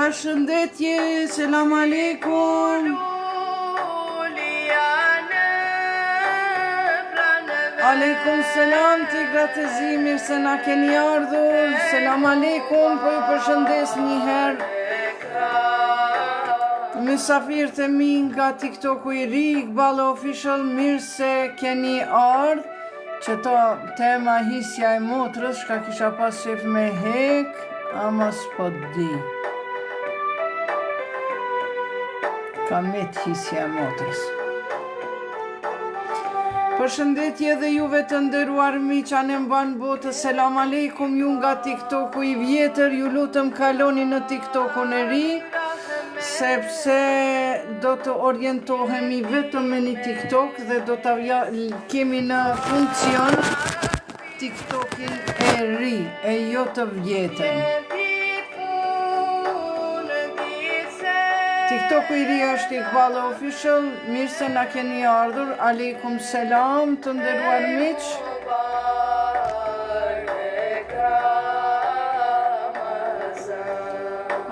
Përshëndetje, selam aleikum. Aleikum selam, ti gratëzi, mirë se na keni ardhur. Selam aleikum, po ju përshëndes një herë. Mysafirët e mi nga TikToku i ri, Iqbal Official, mirë se keni ardhur. Që ta tema hisja e motrës, shka kisha pas qef me hek, ama s'po di. Ka met hisja e motrës. Përshëndetje dhe juve të nderuar miq që mban botës, selam aleikum, ju nga TikToku i vjetër, ju lutem kaloni në TikTokun e ri, sepse do të orientohemi vetëm me një TikTok dhe do të kemi në funksion TikTokin e ri, e jo të vjetën. TikToku i ri është Iqbal Official, mirë se na keni ardhur, aleikum selam të nderuar miq.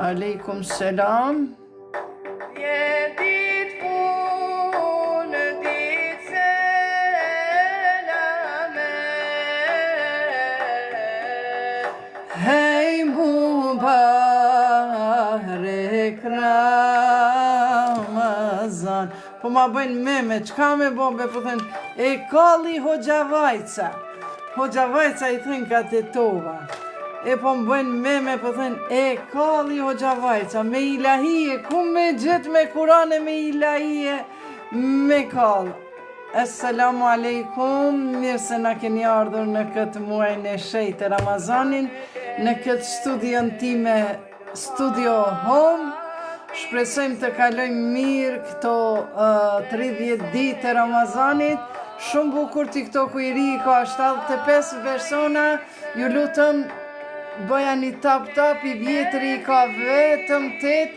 Aleikum selam. Hey Mubarak Ramazan. Po ma bëjnë meme, qka me bombe, po thënë, e kalli Hoxhavajca. Hoxhavajca i thënë ka të tova. E po më bëjnë meme, po thënë, e kalli Hoxhavajca, me ilahije, ku me gjithë me kurane me ilahije, me kallë. Assalamu alaikum, mirë se na keni ardhur në këtë muajin e shejtë Ramazanin, në këtë studion time, Studio Home. Shpresojmë të kalojmë mirë këto 30 ditë e Ramazanit. Shumë bukur, TikToku i ri ka 75 persona. Ju lutem bëja një tap, i vjetri ka vetëm 8.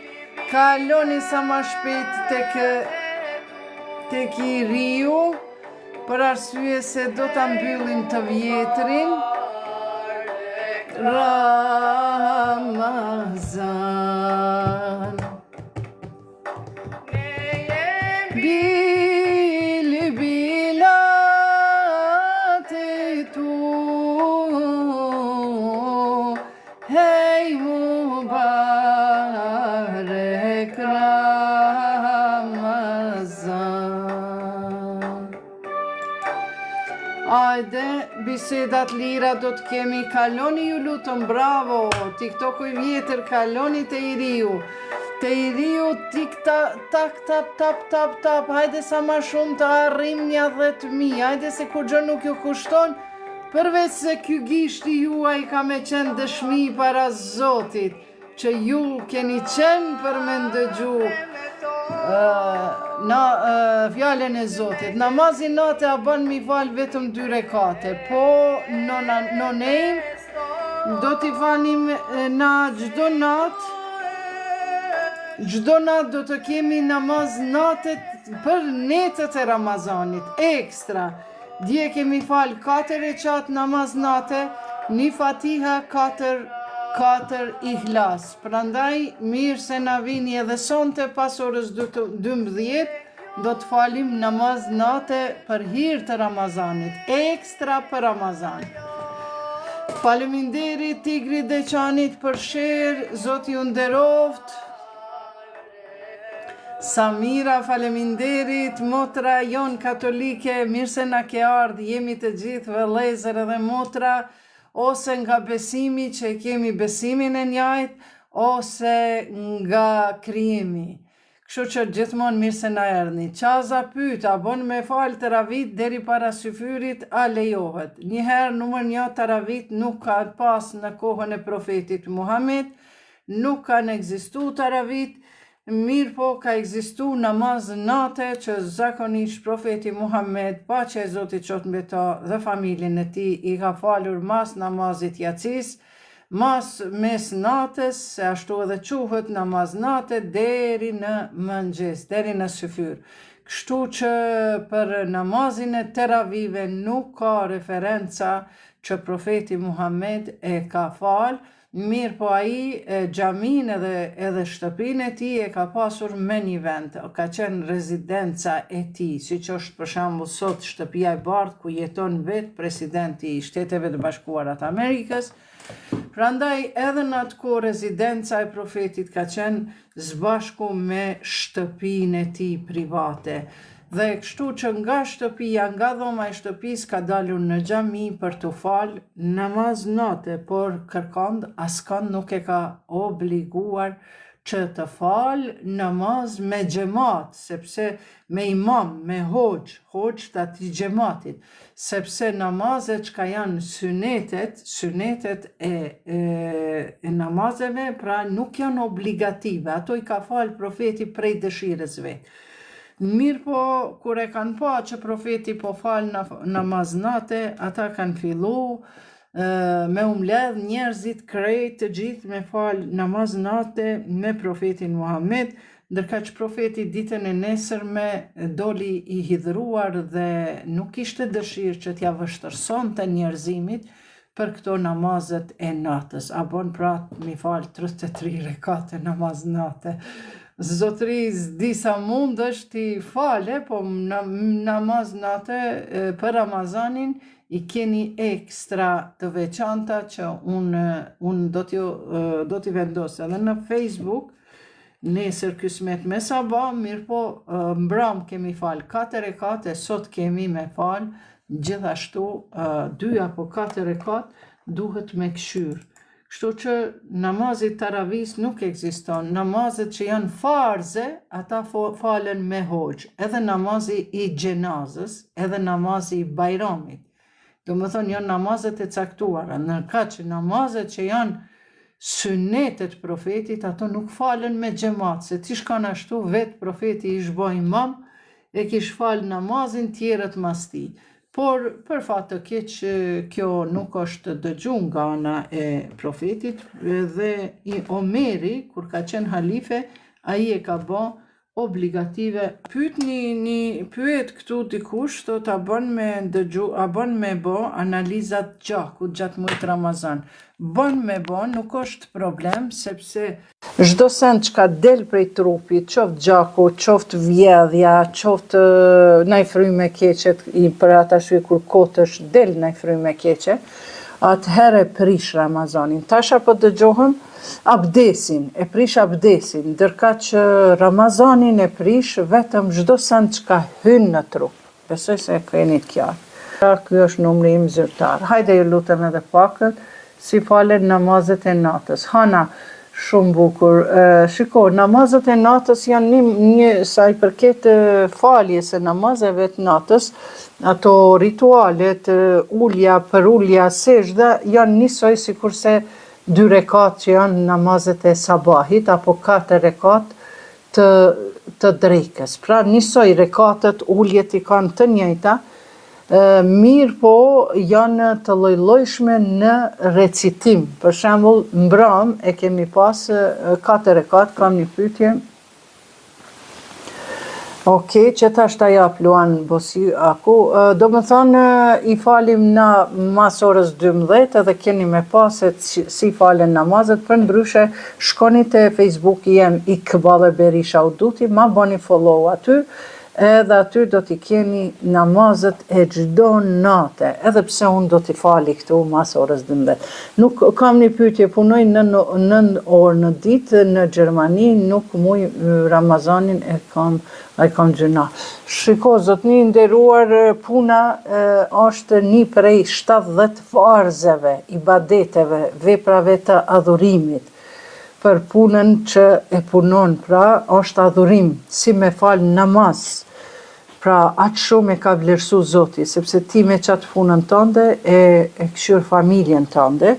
Kaloni sa ma shpejt tek i riu, për arsye se do ta mbyllim të vjetrin. Ramazan bilbilate tu, hey Mubarak Ramazan. Ajde, bisedat lira do të kemi, kaloni ju lutem, bravo, TikToku i vjetër, kaloni te i riu. Te i riu, tik tap, hajde sa ma shumë të arrim 10.000, hajde se kur gjë nuk ju kushton, përveç se ky gishti juaj ka me qenë dëshmi para Zotit, që ju keni qenë për me ndëgju fjallën e Zotit. Namazin natë a bën mi falë vetëm 2 rekate, po nonej do t'i falim na gjdo natë. Gjdo natë do të kemi namaz natët për netët e Ramazanit, ekstra. Dje kemi falë 4 reqat namaz natë, një fatiha 4 ihlas. Prandaj, mirë se na vini edhe sonte pas orës 12, do të falim namaz natë për hir të Ramazanit, ekstra për Ramazan. Faleminderit Tigri Deçanit për share, Zoti ju nderoft. Samira, faleminderit, motra jon katolike, mirë se na ke ardhë, jemi të gjithë vëllezër edhe motra, ose nga besimi që kemi besimin e njajt, ose nga krijimi. Kështu që gjithmonë mirë se na erdhni. Qaza pyet, a bon me falë taravit deri para syfyrit, a lejohet? Njëherë numër 1 taravit nuk ka pas në kohën e profetit Muhammed, nuk kanë ekzistu taravit, mirë po ka ekzistu namaz natë që zakonisht profeti Muhammed, paqja e Zotit qoftë mbi ta dhe familjen e tij, i ka falur mas namazit jacis, mas mes natës, se ashtu edhe quhet namaz natë, deri në mëngjes, deri në syfyr. Kështu që për namazin e teravive nuk ka referenca që profeti Muhammed e ka falë, mirë po ai xhamin edhe shtëpinë e tij e ka pasur me një vend, ka qenë rezidenca e tij, siç është për shembull sot shtëpia e bardhë ku jeton vetë presidenti i Shteteve të Bashkuara të Amerikës. Prandaj edhe në atë kohë rezidenca e profetit ka qenë zbashku me shtëpinë e tij private. Dhe kështu që nga shtëpia, nga dhoma e shtëpisë ka dalur në xhami për të falë namaz natë, por kërkond askënd nuk e ka obliguar që të falë namaz me xhamat, sepse me imam, me hoxh të atij xhamatit, sepse namazet që janë synetet e namazeve, pra nuk janë obligative, ato i ka falë profeti prej dëshirës vetë. Mirë po, kur e kanë pa që profeti po falë namaz nate, ata kanë fillu me mbledh njerëzit krejt të gjithë me falë namaz nate me profetin Muhammed, ndërka që profeti ditën e nesërme doli i hidhruar dhe nuk ishte dëshirë që t'ja vështërson të njerëzimit për këto namazet e natës. A bon pra mi falë 33 rekate namaz nate. Zotri s'di sa mund është t'i fale, po namaz nate për Ramazanin i keni ekstra të veçanta që unë do t'i vendos edhe në Facebook, nesër Kismet me sabah, mirë po mbram kemi falë 4 rekate, sot kemi me falë gjithashtu 2 apo 4 rekat duhet me këshyrë. Kështu që namazit taravis nuk ekziston, namazet që janë farze, ata falen me hoxh, edhe namazi i gjenazës, edhe namazi i bajramit. Do më thonë janë namazet e caktuara, nërka që namazet që janë synetet profetit, ato nuk falen me xhamat, se ti shkan ashtu vetë profeti ish bo imam, e kish falë namazin tjerët mas ti. Por për fat të keq kjo nuk është dëgju nga ana e profetit dhe i Omeri, kur ka qenë halife, ai e ka bë obligative. Pyet këtu dikush, thot a bën me bë analizat gjakut gjatë muajit Ramazan. Bën me bë, nuk është problem, sepse çdo send që ka del prej trupit, qoftë gjaku, qoftë vjedhja, qoftë naj frymë keqet, për ata shue kur kotësh del naj frymë keqe, atëherë prish Ramazanin. Tash apo dëgjohëm abdesin, e prish abdesin, ndërka që Ramazanin e prish vetëm çdo send që ka hyn në trup. Besoj se e keni të qartë. Ky është numri im zyrtar. Hajde ju lutem edhe pakët, si falen namazet e natës. Hana, shumë bukur. Shiko, namazet e natës janë një sa i përket faljes e namazeve të natës, ato ritualet, ulja për ulja, sejdha, janë njësoj si kurse 2 rekat që janë namazet e sabahit, apo 4 rekat të drekës. Pra njësoj rekatet, uljet i kanë të njëjta, mirë po janë të lloj-llojshme në recitim. Për shembull, mbram e kemi pas 4 rekat, kam një pyetje. Okej, që tash ta jap Luan Bosi aku. Do më thonë, i falim na mas orës 12 edhe keni me paset si falen namazet, për ndryshe shkoni te Facebooki jem Ikbale Berisha Uduti, ma bani follow aty, edhe aty do t'i keni namazet e çdo nate, edhe pse unë do t'i fali këtu mas orës 12. Nuk kam një pyetje, punoj 9 orë në ditë në Gjermani, nuk muj Ramazanin e kam gjëna. Shiko, zotni nderuar, puna është një prej 70 farzeve, ibadeteve, veprave të adhurimit. Për punën që e punon, pra, është adhurim, si me falë namaz. Pra, atë shumë e ka vlerësu Zoti, sepse ti me qatë punën tënde e këshyr familjen tënde.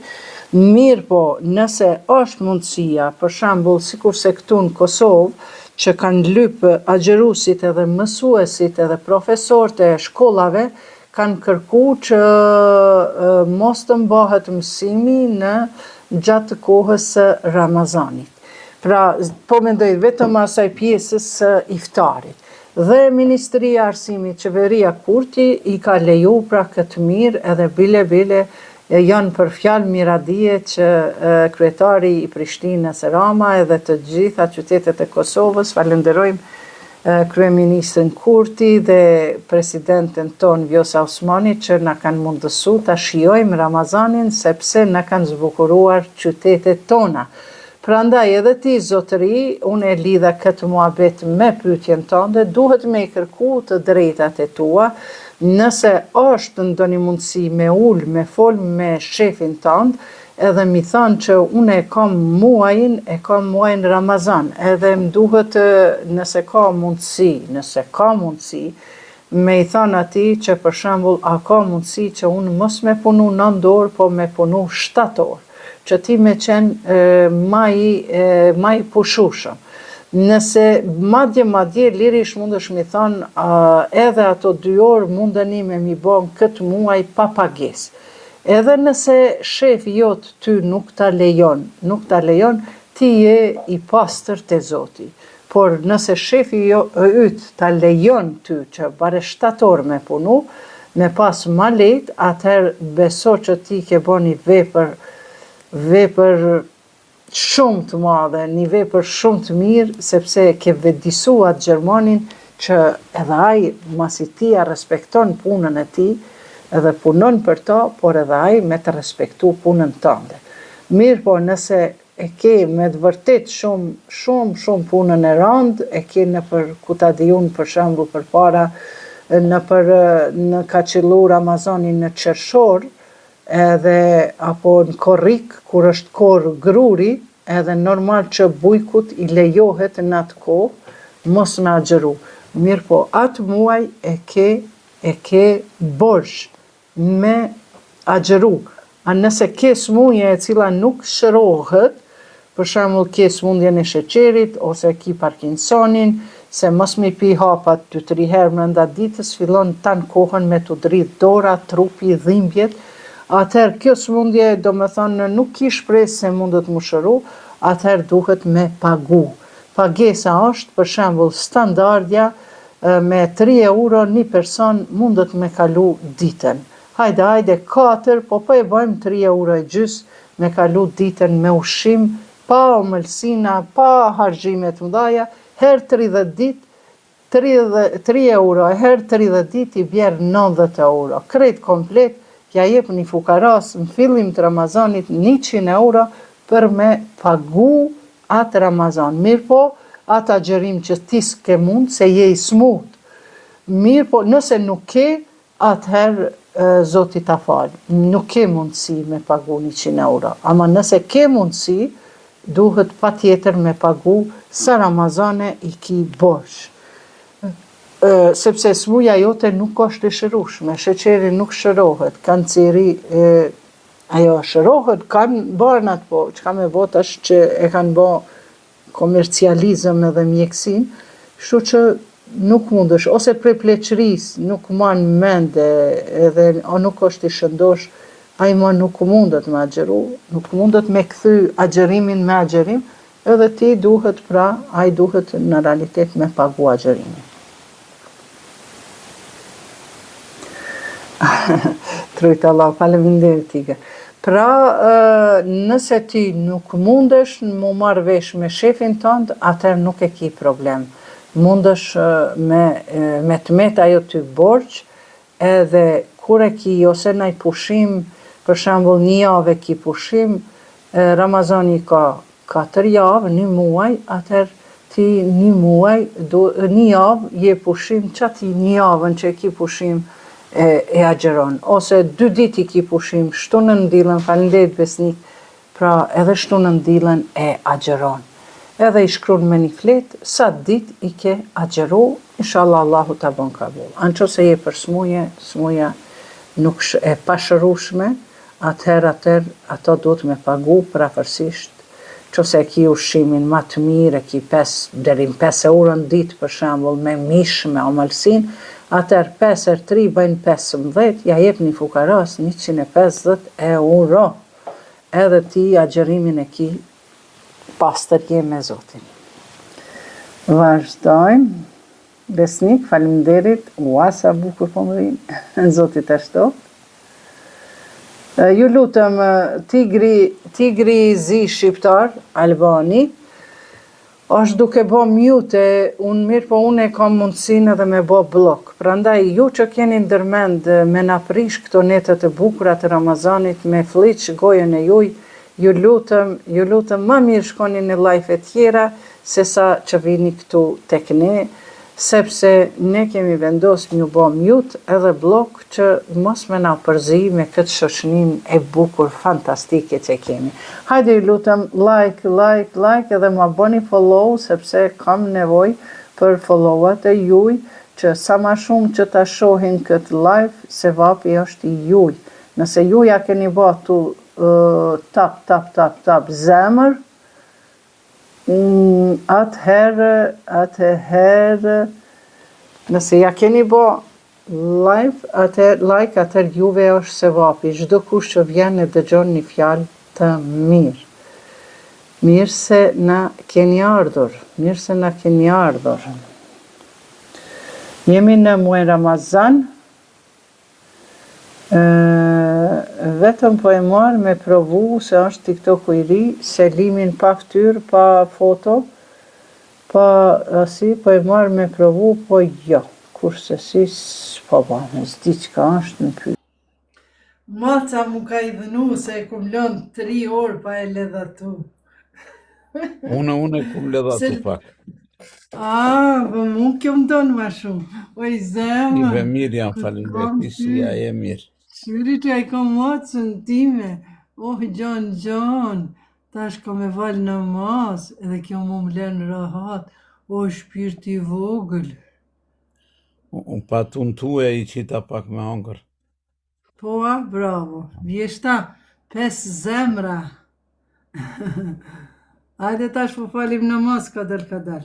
Mirë po, nëse është mundësia, për shembull, sikurse këtu në Kosovë, që kanë lypë agjerusit edhe mësuesit edhe profesorët e shkollave, kanë kërku që mos të mbahet mësimi në gjatë kohës së Ramazanit. Pra, po mendoj vetëm asaj pjesës së iftarit. Dhe Ministria e Arsimit, Qeveria Kurti, i ka leju pra këtë mirë edhe bile janë për fjalë miradije që kryetari i Prishtinës Rama edhe të gjitha qytetet e Kosovës falenderojmë kryeministrin Kurti dhe presidenten ton Vjosa Osmani që na kanë mundësu ta shijojmë Ramazanin sepse na kanë zbukuruar qytetet tona. Prandaj edhe ti zotëri, unë e lidha këtë muhabet me pyetjen tënde, duhet me i kërku të drejtat e tua, nëse është ndonjë mundësi me ul, me fol me shefin tënd, edhe mi thanë që unë e kam muajin Ramazan, edhe më duhet nëse ka mundësi, me i thanë ati që për shembull a ka mundësi që unë mos me punu 9 orë, po me punu 7 orë, që ti me qenë ma i pushushëm. Nëse madje lirish mundesh mi thanë edhe ato 2 orë mundeni me mi bon këtë muaj pa pagesë. Edhe nëse shefi jot ty nuk ta lejon, ti je i pastër te Zoti. Por nëse shefi yt ta lejon ty që bare 7 orë me punu, me pas ma lejt, atëherë beso që ti ke bo një vepër shumë të madhe, një vepër shumë të mirë, sepse ke vedisu atë Gjermanin që edhe ai masi ti a respekton punën e ti, edhe punon për ta, por edhe ai me të respektu punën tënde. Mirë po nëse e ke me të vërtet shumë punën e randë, e ke në për ku ta di unë për shembull për para, në ka qëllu Ramazanin në qershor, edhe apo në korrik, kur është korë gruri, edhe normal që bujkut i lejohet në atë kohë, mos me agjeru. Mirë po atë muaj e ke borxh me agjeru. A nëse ke smundje e cila nuk shërohet, për shembull ke smundjen e sheqerit, ose ki Parkinsonin, se mos me pi hapat 2-3 herë brenda ditës, fillon tan kohën me të dridh dora, trupi, dhimbjet, atëherë kjo smundje do me thonë nuk ki shpresë se mundet mu shëru, atëherë duhet me pagu. Pagesa është, për shembull, standardja, me 3 euro një person mundet me kalu ditën. Hajde 4, po e bëjmë 3 euro e gjys me kalu ditën me ushqim, pa omëlsina, pa harxhimet mëdhaja, her 30 dit, 3 euro, her 30 dit i bjerë 90 euro. Krejt komplet, ja jep një fukaras në fillim të Ramazanit 100 euro për me pagu atë Ramazan. Mirë po, atë agjerim që ti s'ke mund, se je i smut. Mirë po, nëse nuk ke, atëherë Zoti ta falë. Nuk ke mundësi me pagu 100 euro. Ama nëse ke mundësi, duhet pa tjetër me pagu sa Ramazane i ki borxh. Sepse smuja jote nuk është e shërushme, sheqeri nuk shërohet, kanceri ajo shërohet, kanë barnat po, që ka me bot është që e kanë bo komercializëm edhe mjekësin, shu që nuk mundësh, ose prej pleqëris, nuk man mende, edhe nuk është i shëndosh, a i ma nuk mundet me agjeru, nuk mundet me kthy agjerimin me agjerim, edhe ti duhet a i duhet në realitet me pagu agjerimin. Trujtë Allah, faleminderit tige. Pra, nëse ti nuk mundesh mu marrë vesh me shefin tënd, atër nuk e ki problem. Mundesh me të met ajo ty borxh, edhe kur e ki ose naj pushim, për shembull 1 javë ki pushim, Ramazani ka 4 javë, 1 muaj, atër ti 1 muaj, 1 javë je pushim, që ti 1 javën që ki pushim e agjeron. Ose 2 dit i ki pushim, shtunën dilën, falenderit besnik, pra edhe shtunën dilën e agjeron. Edhe i shkruan me një fletë, sa dit i ke agjeru, inshallah Allahu ta bon kabul. Anë që se je për smuja nuk e pashërushme, atëherë ato duhet me pagu prafërsisht, që se ki ushqimin ma të mirë, ki 5 euro në ditë për shembull me mish, me omëlsin, atëherë 5 × 3 bëjnë 15, ja jep një fukaras 150 euro. Edhe ti agjerimin e ki pastër je me Zotin. Vazhdojmë. Besnik, faleminderit, ua sa bukur po më vinë. Zoti ta shtoft. Ju lutem, Tigri Zi Shqiptar, Albani, është duke bo mute, unë mirë po unë e kam mundësin edhe me bo blok. Prandaj, ju që keni ndërmend me na prish këto netët e bukura të Ramazanit, me fliq gojën e juj, ju lutem ma mirë shkoni në live e tjera, se sa që vini këtu tek ne, sepse ne kemi vendos një bo mute edhe blok që mos me na përzi me këtë shoqnin e bukur fantastike që kemi. Hajde ju lutem like edhe ma bëni follow sepse kam nevoj për followat e juj që sa ma shumë që ta shohin këtë live se vapi është i juj. Nëse juja keni batu tap zemër, atëherë, nëse ja keni bo live, atëherë juve është se vapi. Çdo kush që vjen e dëgjon një fjalë të mirë. Mirë se na keni ardhur. Jemi në muaj Ramazan, vetëm po e marr me provu se është TikTok-u i ri, Selimin pa fytyrë, pa foto, pa asi, po e marr me provu, po jo. Kurse si, po bëmë, s'di çka është në pyetje. Maca mu ka i dhënu se e kum lënë 3 orë pa e ledhatu. Unë kum ledhatu pak. Po mu kjo më donë ma shumë. Oj zemë. Ive mirë jam faleminderit, si ja e mirë. Shqyri që i kom mocën time, gjon, tash kom e val namaz, edhe kjo mu më lënë rahat, shpirti vogël. Unë patun tue i qita pak me hongër. Po, bravo, vjeshta, 5 zemra. Hajde tash po falim namaz kadal.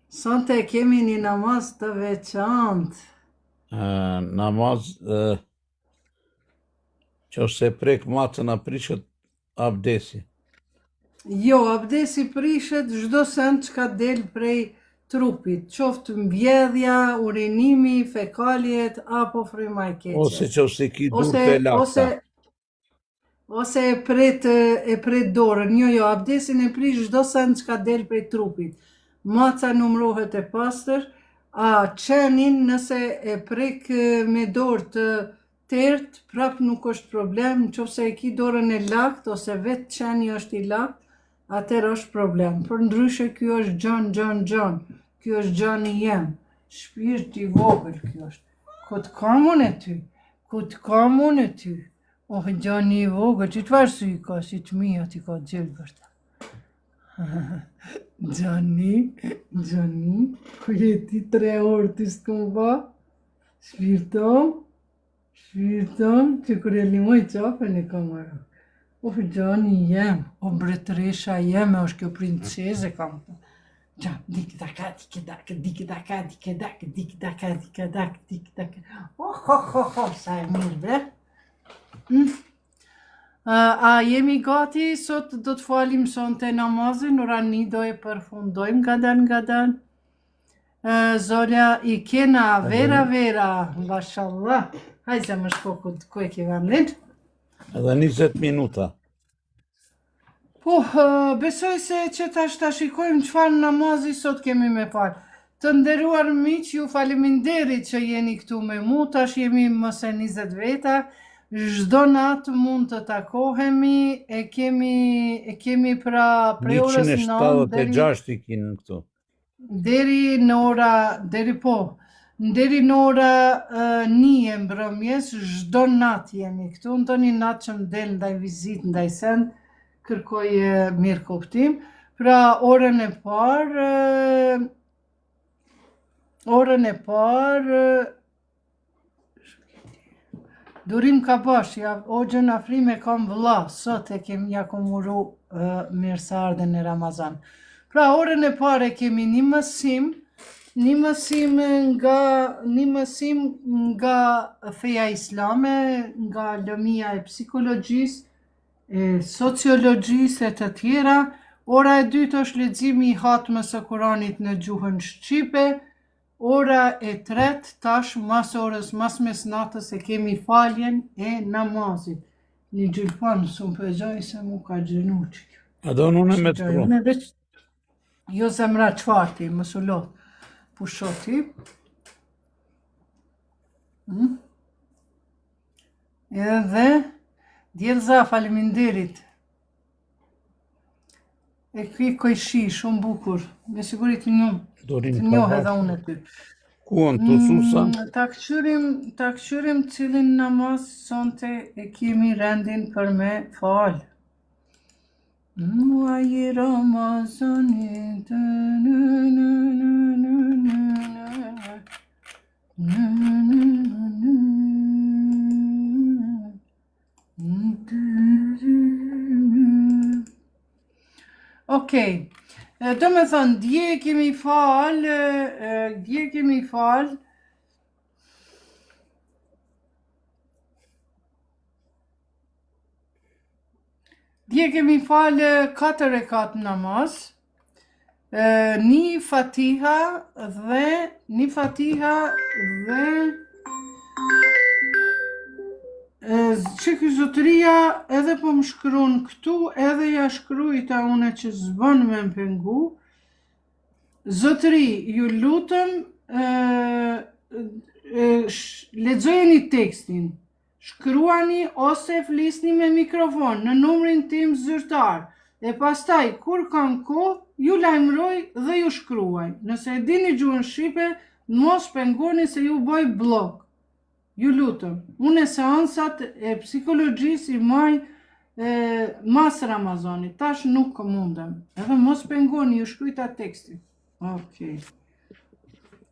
Sonte kemi një namaz të veçantë. Namaz që se prek matën a prishet abdesi. Jo, abdesi prishet çdo send që ka del prej trupit, qoftë mbjedhja, urinimi, fekaljet, apo fryma e keqe. Ose që se ki dur të lakta. Ose e pret dorën. Jo, abdesin e prish çdo send që ka del prej trupit. Maca numrohet e pastër, qenin nëse e prek me dorë të tert, prap nuk është problem, nëse e ki dorën e lakt, ose vetë qeni është i lakt, atër është problem. Për ndryshe kjo është gjon, kjo është gjoni jem, shpirt i vogël kjo është. Këtë kam unë e ty, gjoni i vogël, që të varsu i ka, si të mija ti ka gjelbërta. Gjoni, ku jeti 3 orë të s'kom ba, shpirtom, që kur e limoj qapën e kam arë. Gjoni jem, mbretëresha jeme, është kjo princeze kam të. Dikdaka, sa e mirë, bre. A jemi gati, sot do të falim sonte namazin, ora 1 do e përfundojmë gadan. Zolja i kena, vera, mashallah. Hajde më shkoku të ku e ke vendin. Edhe 20 minuta. Po, besoj se që ta shikojmë çfarë namazi sot kemi me fal. Të nderuar miq, ju faleminderit që jeni këtu me mu, tash jemi mëse 20 veta. Çdo natë mund të takohemi, e kemi pra prej orës 9 176 i kinë këtu. Deri në ora 1 e mbrëmjes, çdo natë jemi këtu, ndonjë natë që më del ndaj vizit, ndaj send, kërkoj mirë kuptim. Pra orën e parë durim ka bash, o gjën afrime kam vëlla, sot e kemi ja komuru mirë se ardhen e Ramazan. Pra orën e parë kemi një mësim nga feja islame, nga lëmia e psikologjisë, e sociologjisë e të tjera. Ora e dytë është leximi i hatmës së Kuranit në gjuhën shqipe. ora e tret, tash mas orës, mas mesnatës e kemi faljen e namazit. Një gjylpan, së më përgjaj se mu ka gjënu që kjo. A do unë me të pro. Unë veç, jo zemra qfarti, më sullot, pushoti. Edhe, djelza, faleminderit. E kri kojshi, shumë bukur. Me sigurit të njohë edhe unë e ty. Kuon të susa? Ta këshyrim cilin namaz sonte e kemi rendin për me falë. Muaji Ramazanit Okej, do me thënë, dje kemi falë, Dje kemi falë 4 rekat namaz, një fatiha dhe që ky zotëria edhe po më shkruan këtu, edhe ja shkruajta une që zbën me më pengu. Zotëri, ju lutëm, lexojeni tekstin, shkruani ose flisni me mikrofon në numrin tim zyrtar, e pastaj kur kam kohë, ju lajmëroj dhe ju shkruaj. Nëse e dini gjuhën shqipe, mos pengoni se ju boj blok. Ju lutëm, unë seansat e psikologjisë i maj mas Ramazanit, tash nuk mundem. Edhe mos pengoni, ju shkruajta tekstin.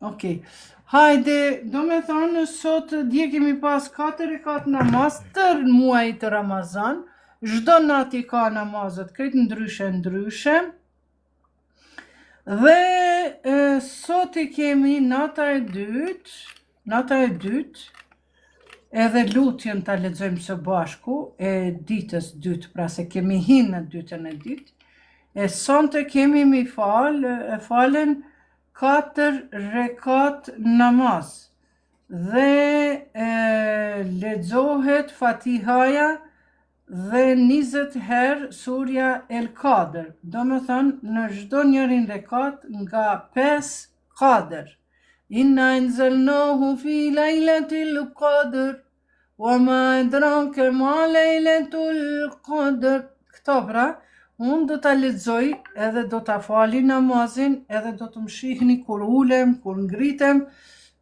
Okej. Hajde, do me thonë, sot dje kemi pas 4 rekat namaz tër muajit të Ramazan, çdo natë ka namazet, krejt ndryshe. Dhe sot i kemi nata e dytë, edhe lutjen ta lexojmë së bashku e ditës dytë, pra se kemi hinë në dytën e ditë. E sonte kemi mi falen 4 rekat namaz. Dhe lexohet Fatihaja dhe 20 herë surja El Kader. Do me thënë, në çdo njërin rekat nga 5 Kader. Inna anzalnahu fi lejletil qadr, wa ma adrake ma lejletul qadr. Këto pra, unë do ta lexoj edhe do ta fali namazin, edhe do të më shihni kur ulem, kur ngritem.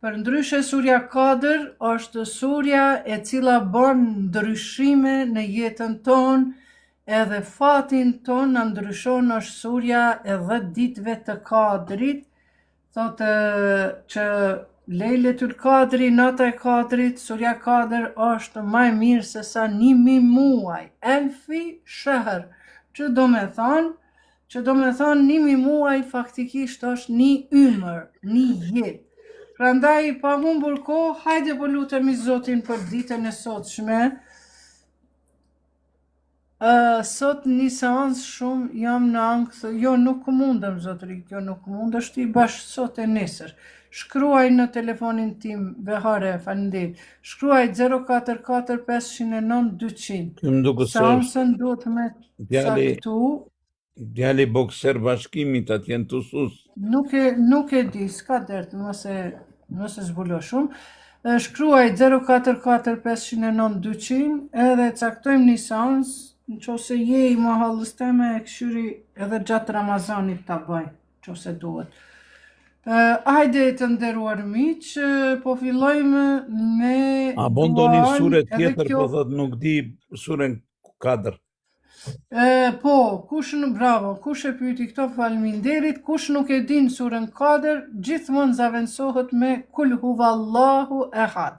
Për ndryshe surja Kader është surja e cila bën ndryshime në jetën tonë, edhe fatin tonë në ndryshon është surja e 10 ditëve të Kadrit. Thotë që Lejletul Kadri, nata e Kadrit, surja Kader është më e mirë se sa 1000 muaj, elfi shahr, që do me thonë 1000 muaj faktikisht është një ymër, një jetë. Prandaj pa humbur kohë, hajde po lutemi Zotin për ditën e sotshme. Sot një seans shumë jam në ankth, jo nuk mundem zotëri, kjo nuk mundësh ti bash sot e nesër. Shkruaj në telefonin tim, Behare, faleminderit. Shkruaj 044 509 200. Seansën duhet me saktu. Djali bokser bashkimit atje në Tusus. Nuk e di, s'ka dert, mos e zbulo shumë. Shkruaj 044 509 200 edhe caktojmë një seans, nëse je i mahallës teme e këshyri edhe gjatë Ramazanit ta bëj, nëse duhet. Hajde të nderuar miq, po fillojmë me A bondo një sure tjetër, po thot nuk di suren Kadr. Po, bravo, kush e pyeti këto, faleminderit, kush nuk e din surën Kader, gjithmonë zaventohet me Kul huvallahu ehad.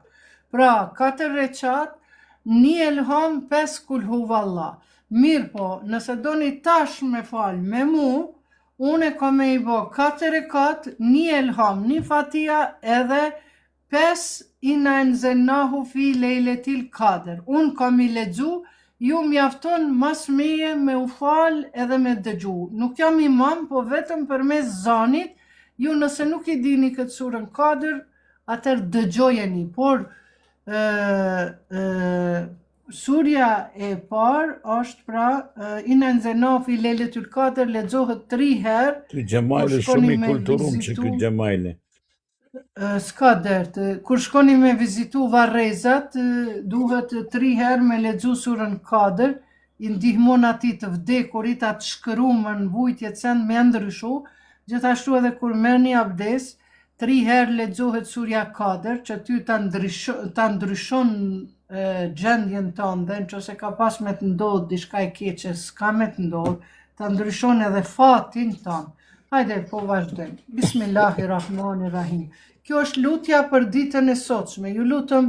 Pra, 4 rekat, 1 elham, 5 Kul huvallah. Mirë po, nëse doni tash me fal me mu, unë kam me i bo 4 rekat, 1 elham, 1 fatia edhe 5 Inna anzalnahu fi lejletil Kader. Unë kam i lexu, ju mjafton mas meje me u fal edhe me dëgju. Nuk jam imam, po vetëm për mes zanit Ju nëse nuk I dini këtë surën Kadr, atër dëgjojeni, por surja e parë është pra Inna anzalnahu fi lejletul Kadr, lexohet 3 herë. Ky Gjemajli shumë I kulturum që ky Gjemajli. S'ka dertë. Kur shkoni me vizitu Varrezat, duhet 3 herë me lexu surën Kadr, I ndihmon atij të vdekurit atë shkërumën vujtje cend me ndryshu. Gjithashtu edhe kur merrni abdes, 3 herë lexohet surja Kadr, që ty ta ndryshon gjendjen tënde, nëse ka pas me të ndodhë diçka e keqe, s'ka me të ndodhë, ta ndryshon edhe fatin tënd. Hajde, po vazhdojmë. Bismillahirrahmanirrahim. Kjo është lutja për ditën e sotshme. Ju lutëm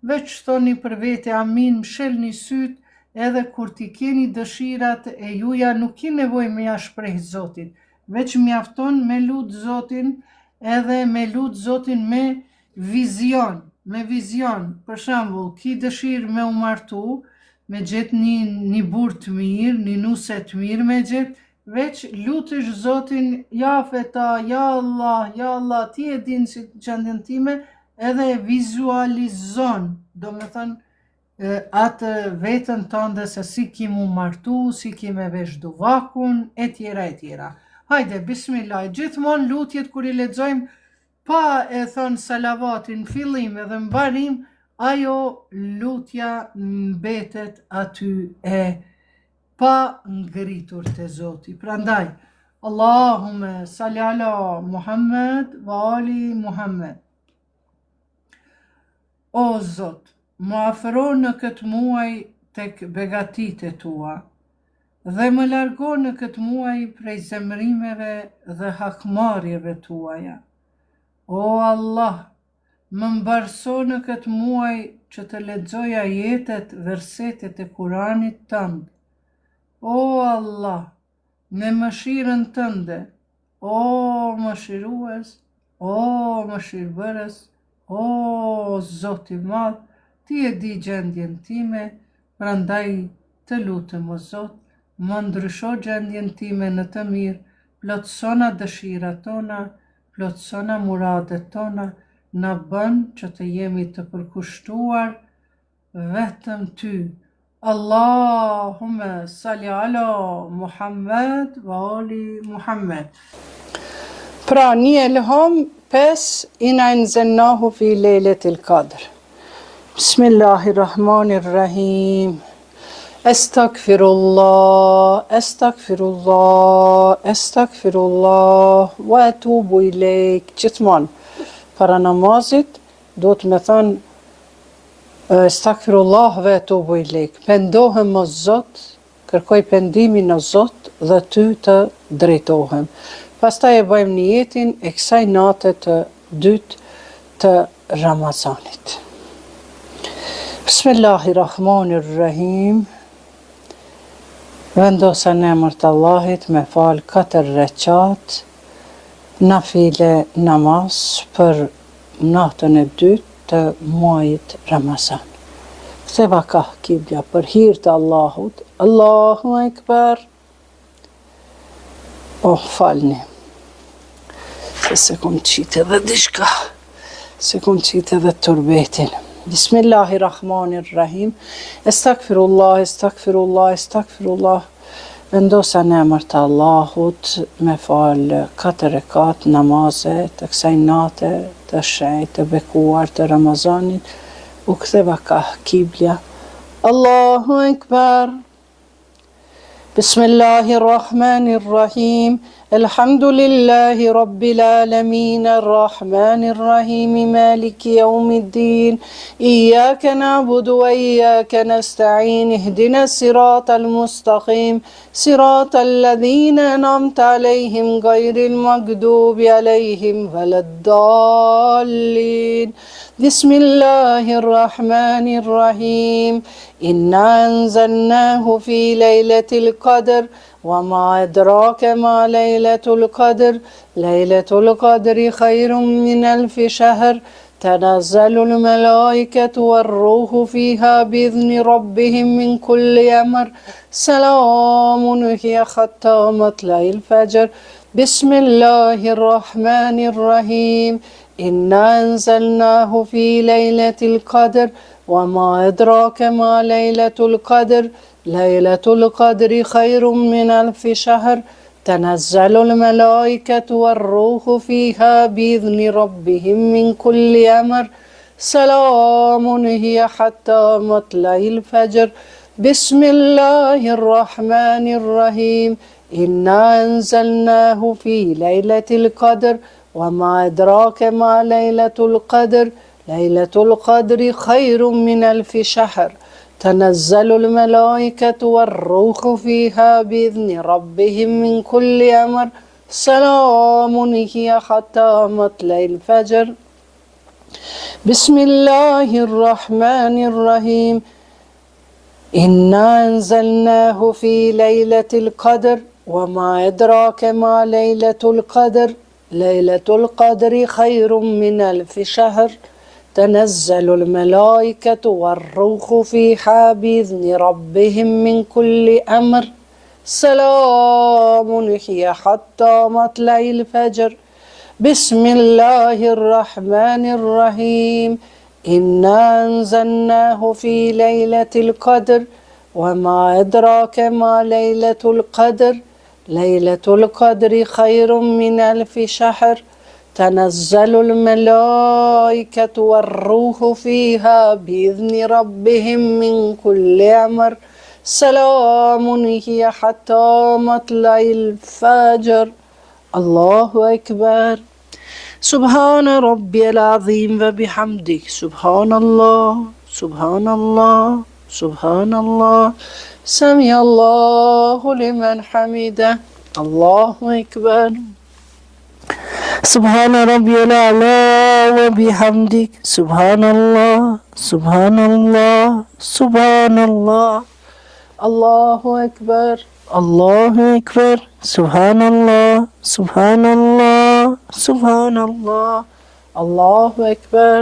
veç thoni për vete amin, mshelni syt, edhe kur t'i keni dëshirat e juja nuk ki nevojë me ja shpreh Zotit. Veç mjafton me lut Zotin, edhe me lut Zotin me vizion. Me vizion, për shembull, ki dëshirë me u martu, me gjetë një burr të mirë, një nuse të mirë me gjetë, veç lutesh Zotin, ja feta, ja Allah, ti e din si gjendjen time, edhe vizualizon, do me thënë atë vetën tënde se si ki mu martu, si ki me vesh duvakun, e tjera. Hajde, bismillah, gjithmonë lutjet kur I lexojmë, pa e thënë salavatin fillim edhe mbarim, ajo lutja mbetet aty e pa ngritur te Zoti. Prandaj, Allahumme salli ala Muhammed wa ali Muhammed. O Zot, më afro në këtë muaj tek begatitë tua dhe më largo në këtë muaj prej zemrimeve dhe hakmarrjeve tuaja. O Allah, më mbarso në këtë muaj që të lexoj ajetet, versetet e Kuranit tënd. O Allah, me mëshirën tënde, o mëshirues, o mëshirbërës, o Zoti I Madh, ti e di gjendjen time, prandaj të lutem o Zot, më ndrysho gjendjen time në të mirë, plotësona dëshirat tona, plotësona muradet tona, na bën që të jemi të përkushtuar vetëm ty. Allahumme salli ala Muhammed wa ali Muhammed. Pra një elham 5 Inna anzalnahu fi lejletil Kadr. Bismillahirrahmanirrahim. Estagfirullah, wa atubu ilejk. Gjithmonë, para namazit, do të me thënë, Estagfirullah ve atubu ilejk. Pendohem o Zot, kërkoj pendimin o Zot dhe ty të drejtohem. Pastaj e bëjmë niyetin e kësaj nate të dytë të Ramazanit. Bismillahirrahmanirrahim. Vendosa në emër të Allahit me fal 4 rekat nafile namaz për natën e dytë të muajit Ramazan. Ktheva ka kibla për hir të Allahut. Allahu Ekber. Falni. Se kom qitë edhe dishka. Se kom qitë edhe turbetin. Bismillahirrahmanirrahim. Estagfirullah. Vendosa në emër të Allahut me fal 4 rekat namaze të kësaj nate të shenjtë të bekuar të Ramazanit. U ktheva ka kibla. Allahu Ekber. Bismillahirrahmanirrahim. Elhamdulillahi Rabbil alamin, arrahmanirrahim, maliki yawmiddin. Iyyaka na'budu wa iyyaka nasta'in. Ihdinas siratal mustaqim. Siratal ladzina an'amta alayhim ghayril maghdubi alayhim waladdallin. Bismillahirrahmanirrahim. Inna anzalnahu fi lejletil Qadr. وما أدراك ما ليلة القدر ليلة القدر خير من 1000 شهر تنزل الملائكة والروح فيها بإذن ربهم من كل أمر سلام هي حتى مطلع الفجر بسم الله الرحمن الرحيم إنا أنزلناه في ليلة القدر وما أدراك ما ليلة القدر ليلة القدر خير من 1000 شهر تنزل الملائكة والروح فيها بإذن ربهم من كل أمر سلام هي حتى مطلع الفجر بسم الله الرحمن الرحيم إنا أنزلناه في ليلة القدر وما أدراك ما ليلة القدر ليلة القدر خير من 1000 شهر تنزل الملائكة والروح فيها بإذن ربهم من كل أمر سلام هي حتى مطلع الفجر بسم الله الرحمن الرحيم إنا أنزلناه في ليلة القدر وما أدراك ما ليلة القدر ليلة القدر خير من 1000 شهر تنزل الملائكة والروح فيها بإذن ربهم من كل أمر سلام هي حتى مطلع الفجر بسم الله الرحمن الرحيم إنا أنزلناه في ليلة القدر وما أدراك ما ليلة القدر ليلة القدر خير من 1000 شهر تنزل الملائكة والروح فيها بإذن ربهم من كل أمر سلام هي حتى مطلع الفجر الله أكبر سبحان ربي العظيم وبحمده سبحان الله سبحان الله سبحان الله سمع الله لمن حمده الله أكبر سبحان ربي الأعلى وبحمده سبحان الله سبحان الله سبحان الله الله أكبر الله أكبر سبحان الله سبحان الله سبحان الله الله أكبر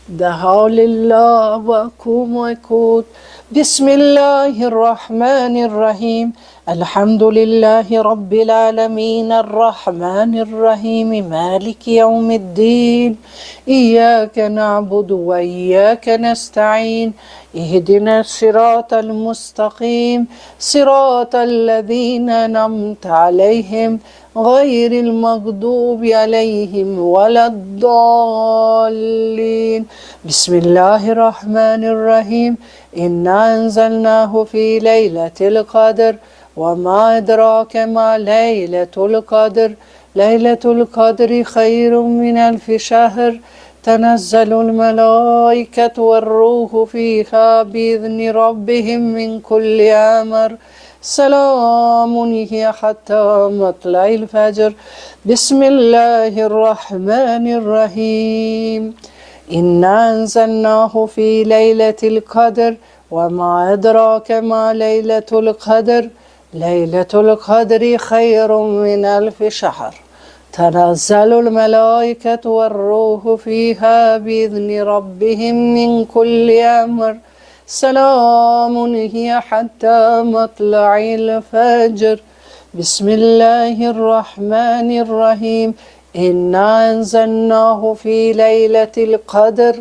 دعاء لله وأقوم وأقود بسم الله الرحمن الرحيم الحمد لله رب العالمين الرحمن الرحيم مالك يوم الدين إياك نعبد وإياك نستعين اهدنا الصراط المستقيم صراط الذين أنعمت عليهم غير المغضوب عليهم ولا الضالين بسم الله الرحمن الرحيم إنا أنزلناه في ليلة القدر وما أدراك ما ليلة القدر ليلة القدر خير من 1000 شهر تنزل الملائكة والروح فيها بإذن ربهم من كل أمر سلام هي حتى مطلع الفجر بسم الله الرحمن الرحيم إنا أنزلناه في ليلة القدر وما أدراك ما ليلة القدر ليلة القدر خير من 1000 شهر تنزل الملائكة والروح فيها بإذن ربهم من كل أمر سلام هي حتى مطلع الفجر بسم الله الرحمن الرحيم إنا أنزلناه في ليلة القدر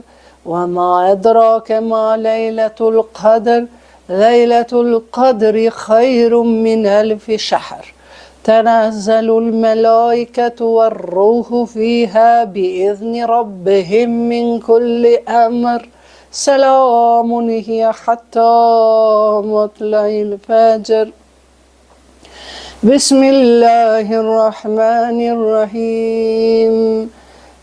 وما أدراك ما ليلة القدر ليلة القدر خير من 1000 شهر تنزل الملائكة والروح فيها بإذن ربهم من كل أمر سلام هي حتى مطلع الفجر بسم الله الرحمن الرحيم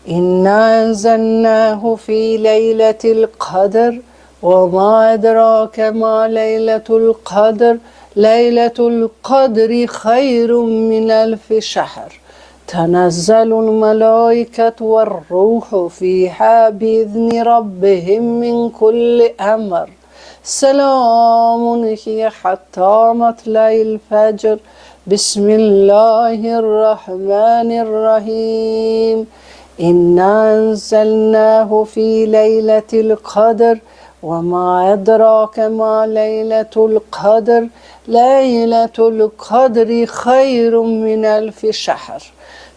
إنا أنزلناه في ليلة القدر وما أدراك ما ليلة القدر ليلة القدر خير من 1000 شهر تنزل الملائكة والروح فيها بإذن ربهم من كل أمر سلام هي حتى مطلع الفجر بسم الله الرحمن الرحيم إنا أنزلناه في ليلة القدر وما أدراك ما ليلة القدر ليلة القدر خير من 1000 شهر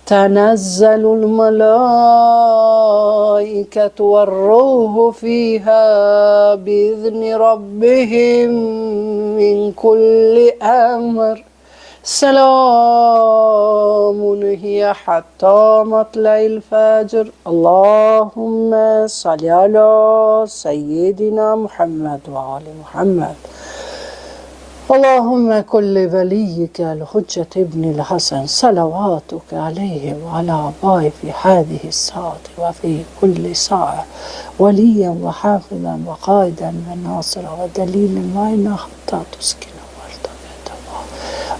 تنزل الملائكة والروح فيها بإذن ربهم من كل أمر سلام هي حتى مطلع الفجر اللهم صل على سيدنا محمد وآل محمد اللهم كل وليك الحجة ابن الحسن صلواتك عليه وعلى آبائه في هذه الساعة وفي كل ساعة وليا وحافظا وقائدا وناصرا ودليلا معنا حتى تسكن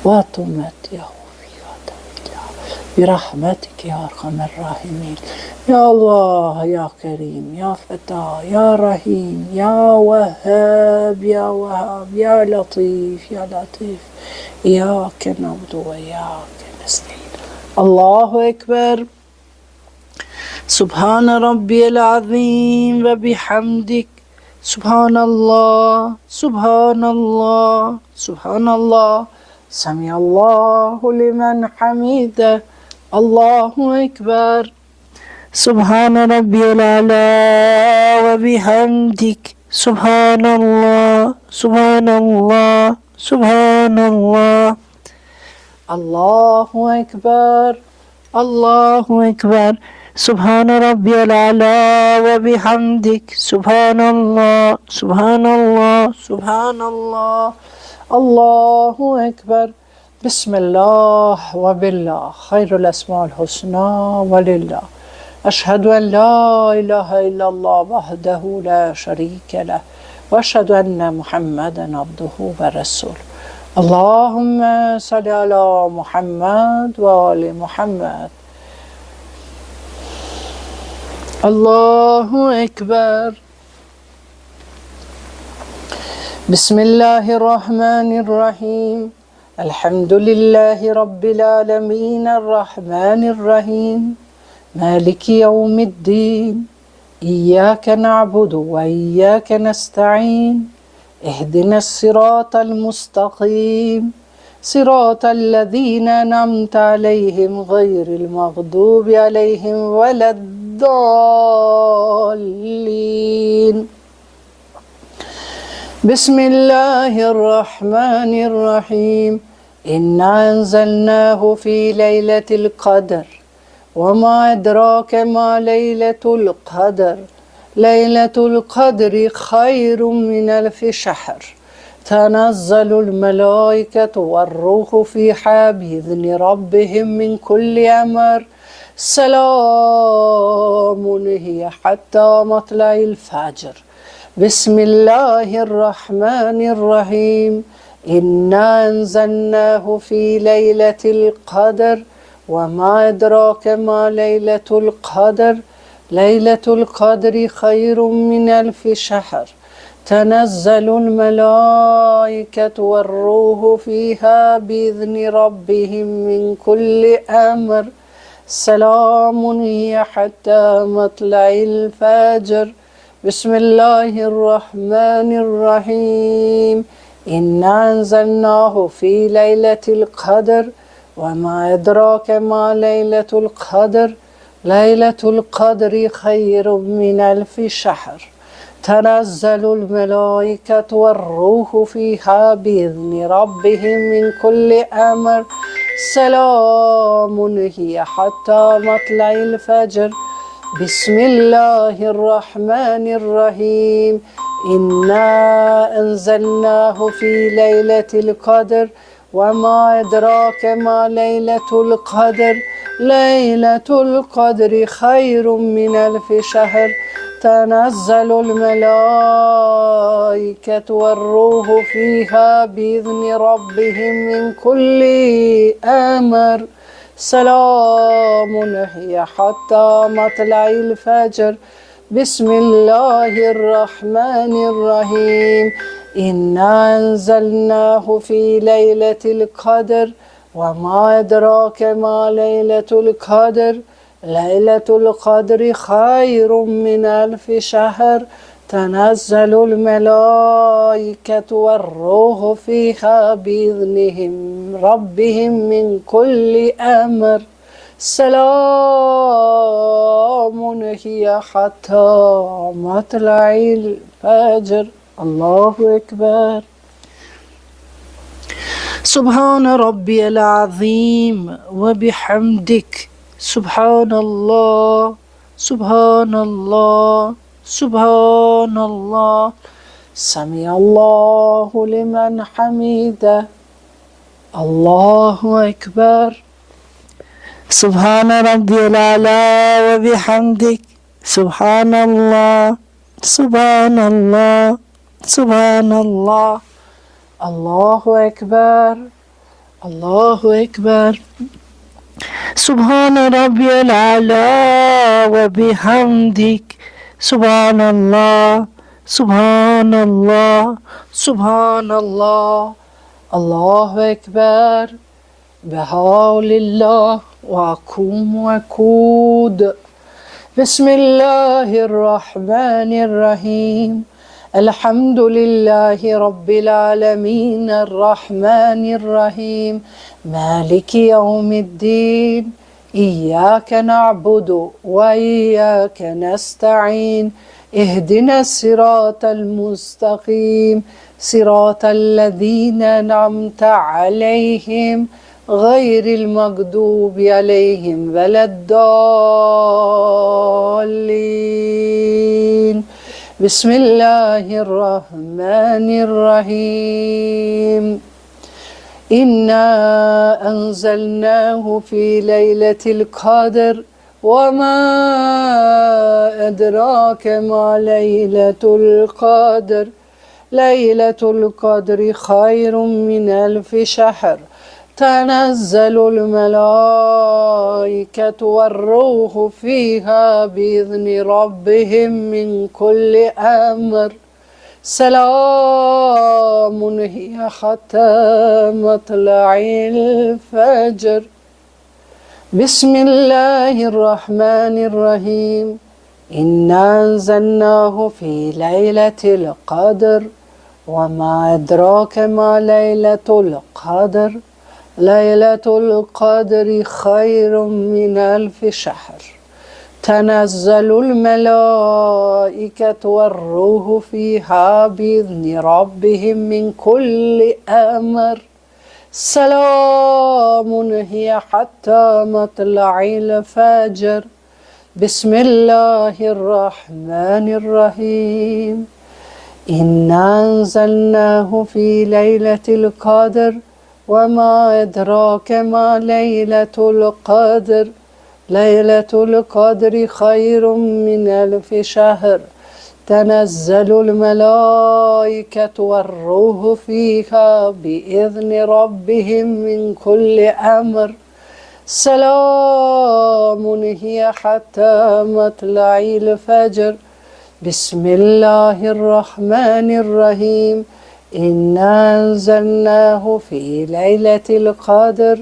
وتمتعه فيها طويلا برحمتك يا أرحم الراحمين يا الله يا كريم يا فتاح يا رحيم يا وهاب يا وهاب يا لطيف يا لطيف إياك نعبد وإياك نستعين الله أكبر سبحان ربي العظيم وبحمدك سبحان الله سبحان الله سبحان الله سمع الله لمن حمده الله أكبر سبحان ربي الأعلى وبحمدك سبحان الله سبحان الله سبحان الله الله أكبر الله أكبر سبحان ربي الأعلى وبحمدك سبحان الله سبحان الله سبحان الله الله أكبر بسم الله وبالله خير الأسماء الحسنى ولله أشهد أن لا إله إلا الله وحده لا شريك له وأشهد أن محمدا عبده ورسوله اللهم صل على محمد وآل محمد الله أكبر بسم الله الرحمن الرحيم الحمد لله رب العالمين الرحمن الرحيم مالك يوم الدين إياك نعبد وإياك نستعين اهدنا الصراط المستقيم صراط الذين أنعمت عليهم غير المغضوب عليهم ولا الضالين بسم الله الرحمن الرحيم إنا أنزلناه في ليلة القدر وما أدراك ما ليلة القدر ليلة القدر خير من 1000 شهر تنزل الملائكة والروح فيها بإذن ربهم من كل أمر سلام هي حتى مطلع الفجر بسم الله الرحمن الرحيم إنا أنزلناه في ليلة القدر وما أدراك ما ليلة القدر ليلة القدر خير من 1000 شهر تنزل الملائكة والروح فيها بإذن ربهم من كل أمر سلام هي حتى مطلع الفجر بسم الله الرحمن الرحيم إنا أنزلناه في ليلة القدر وما أدراك ما ليلة القدر ليلة القدر خير من 1000 شهر تنزل الملائكة والروح فيها بإذن ربهم من كل أمر سلام هي حتى مطلع الفجر بسم الله الرحمن الرحيم إنا أنزلناه في ليلة القدر وما أدراك ما ليلة القدر ليلة القدر خير من 1000 شهر تنزل الملائكة والروح فيها بإذن ربهم من كل أمر سلام هي حتى مطلع الفجر بسم الله الرحمن الرحيم إنا أنزلناه في ليلة القدر وما أدراك ما ليلة القدر ليلة القدر خير من 1000 شهر تنزل الملائكة والروح فيها بإذنهم ربهم من كل أمر سلام هي حتى مطلع الفجر. الله أكبر. سبحان ربي العظيم وبحمدك سبحان الله سبحان الله سبحان الله سمع الله لمن حمده. الله أكبر. سبحان ربي الأعلى وبحمدك سبحان الله سبحان الله سبحان الله. الله أكبر. الله أكبر. سبحان ربي الأعلى وبحمدك سبحان الله سبحان الله سبحان الله. الله أكبر. بحول الله وأقوم وأكود. بسم الله الرحمن الرحيم. الحمد لله رب العالمين الرحمن الرحيم مالك يوم الدين إياك نعبد وإياك نستعين اهدنا الصراط المستقيم صراط الذين أنعمت عليهم غير المغضوب عليهم ولا الضالين. بسم الله الرحمن الرحيم. إنا أنزلناه في ليلة القدر وما أدراك ما ليلة القدر. ليلة القدر خير من 1000 شهر. تنزل الملائكة والروح فيها بإذن ربهم من كل أمر سلام هي حتى مطلع الفجر. بسم الله الرحمن الرحيم. إنا أنزلناه في ليلة القدر وما أدراك ما ليلة القدر. ليلة القدر خير من 1000 شهر. تنزل الملائكة والروح فيها بإذن ربهم من كل أمر سلام هي حتى مطلع الفجر. بسم الله الرحمن الرحيم. إنا أنزلناه في ليلة القدر وما أدراك ما ليلة القدر. ليلة القدر خير من 1000 شهر. تنزل الملائكة والروح فيها بإذن ربهم من كل أمر سلام هي حتى مطلع الفجر. بسم الله الرحمن الرحيم. إنا أنزلناه في ليلة القدر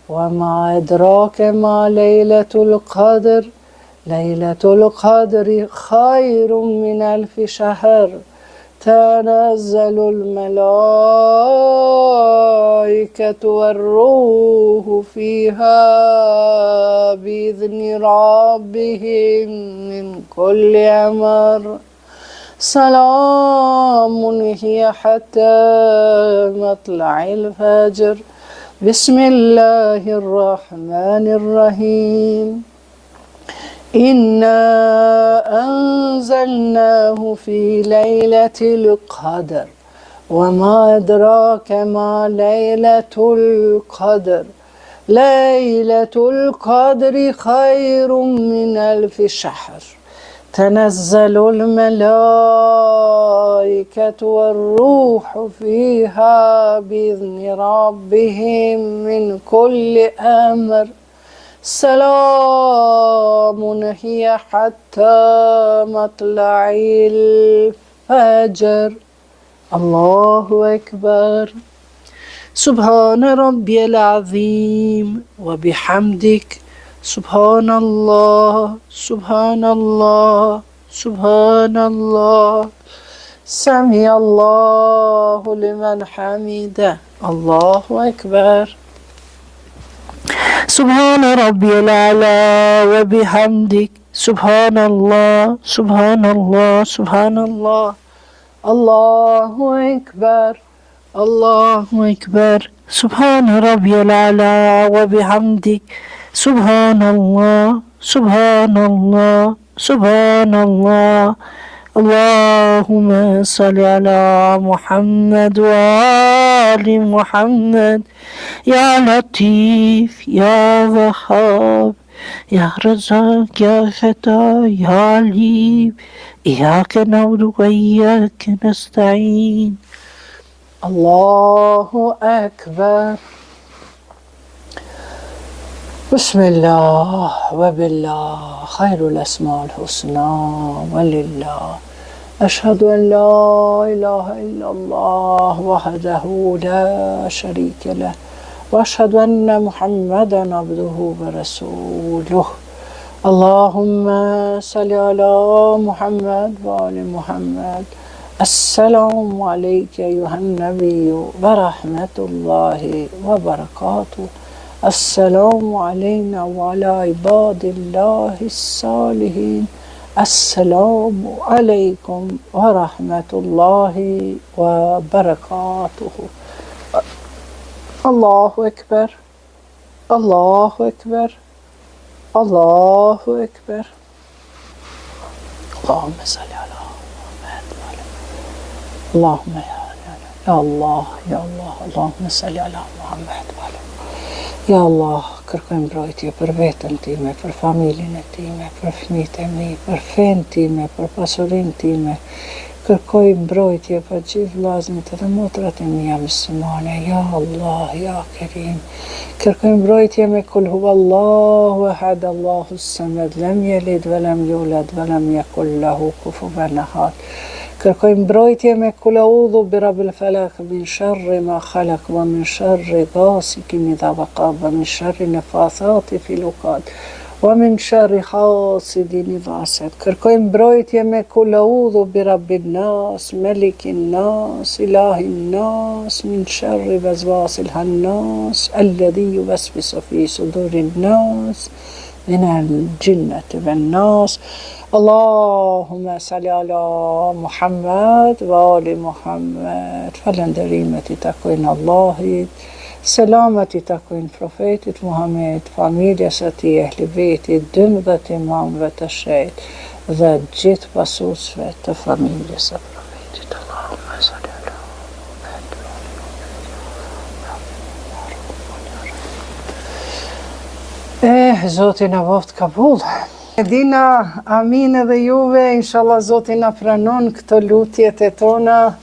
وما أدراك ما ليلة القدر. ليلة القدر خير من 1000 شهر. تنزل الملائكة والروح فيها بإذن ربهم من كل أمر سلام هي حتى مطلع الفجر. بسم الله الرحمن الرحيم. إنا أنزلناه في ليلة القدر وما أدراك ما ليلة القدر. ليلة القدر خير من 1000 شهر. تنزل الملائكة والروح فيها بإذن ربهم من كل أمر سلام هي حتى مطلع الفجر. الله أكبر. سبحان ربي العظيم وبحمدك سبحان الله سبحان الله subhanallah. سمع الله لمن حمده الله أكبر سبحان ربي الأعلى وبحمدك سبحان الله سبحان الله سبحان الله الله أكبر الله أكبر سبحان ربي الأعلى وبحمدك سبحان الله سبحان الله سبحان الله اللهم صل على محمد وآل محمد يا لطيف يا وهاب يا رزاق يا فتاح يا عليم إياك نعبد وإياك نستعين الله أكبر بسم الله وبالله خير الأسماء الحسنى ولله أشهد أن لا إله إلا الله وحده لا شريك له وأشهد أن محمدا عبده ورسوله اللهم صل على محمد وآل محمد السلام عليك أيها النبي ورحمة الله وبركاته السلام علينا وعلى عباد الله الصالحين السلام عليكم ورحمة الله وبركاته الله أكبر الله أكبر الله أكبر اللهم صل على محمد اللهم يا الله يا الله اللهم صل على محمد Ja Allah, kërkojmë mbrojtje për veten time, për familjen e time, për fëmijët e mi, për fen time, për pasurinë time. Kërkoj mbrojtje për gjithë vllazërit dhe motrat e mia muslimane. Ja Allah, ja Kerim. Kërkoj mbrojtje me kul huwallahu ahad, Allahu samad, lam yalid wa lam yulad wa lam yakul lahu kufuwan ahad. Kërkoj mbrojtje me kul a'udhu bi rabbil falaq min sharri ma khalaq wa min sharri ghasiqin idha waqab wa min sharri nafathati fil 'uqad wa min sharri hasidin idha hasad. Kërkoj mbrojtje me kul a'udhu bi rabbin nas, malikin nas, ilahin nas, min sharri waswasil hannas alladhi yuwaswisu fi sudurin nas min al-jinnati wan nas. Allahumma salli ala Muhammad wa ali Muhammad. Falënderimet I takojnë Allahit, selamet I takojnë profetit Muhammed, familjes e tij, ehli bejtit, 12 imamëve të shenjt dhe gjithë pasuesve të familjes së profetit. Allahumma salli ala Muhammad. Zoti na voft kabul. Dina, amin edhe juve, inshallah Zoti na pranon këto lutjet e tona,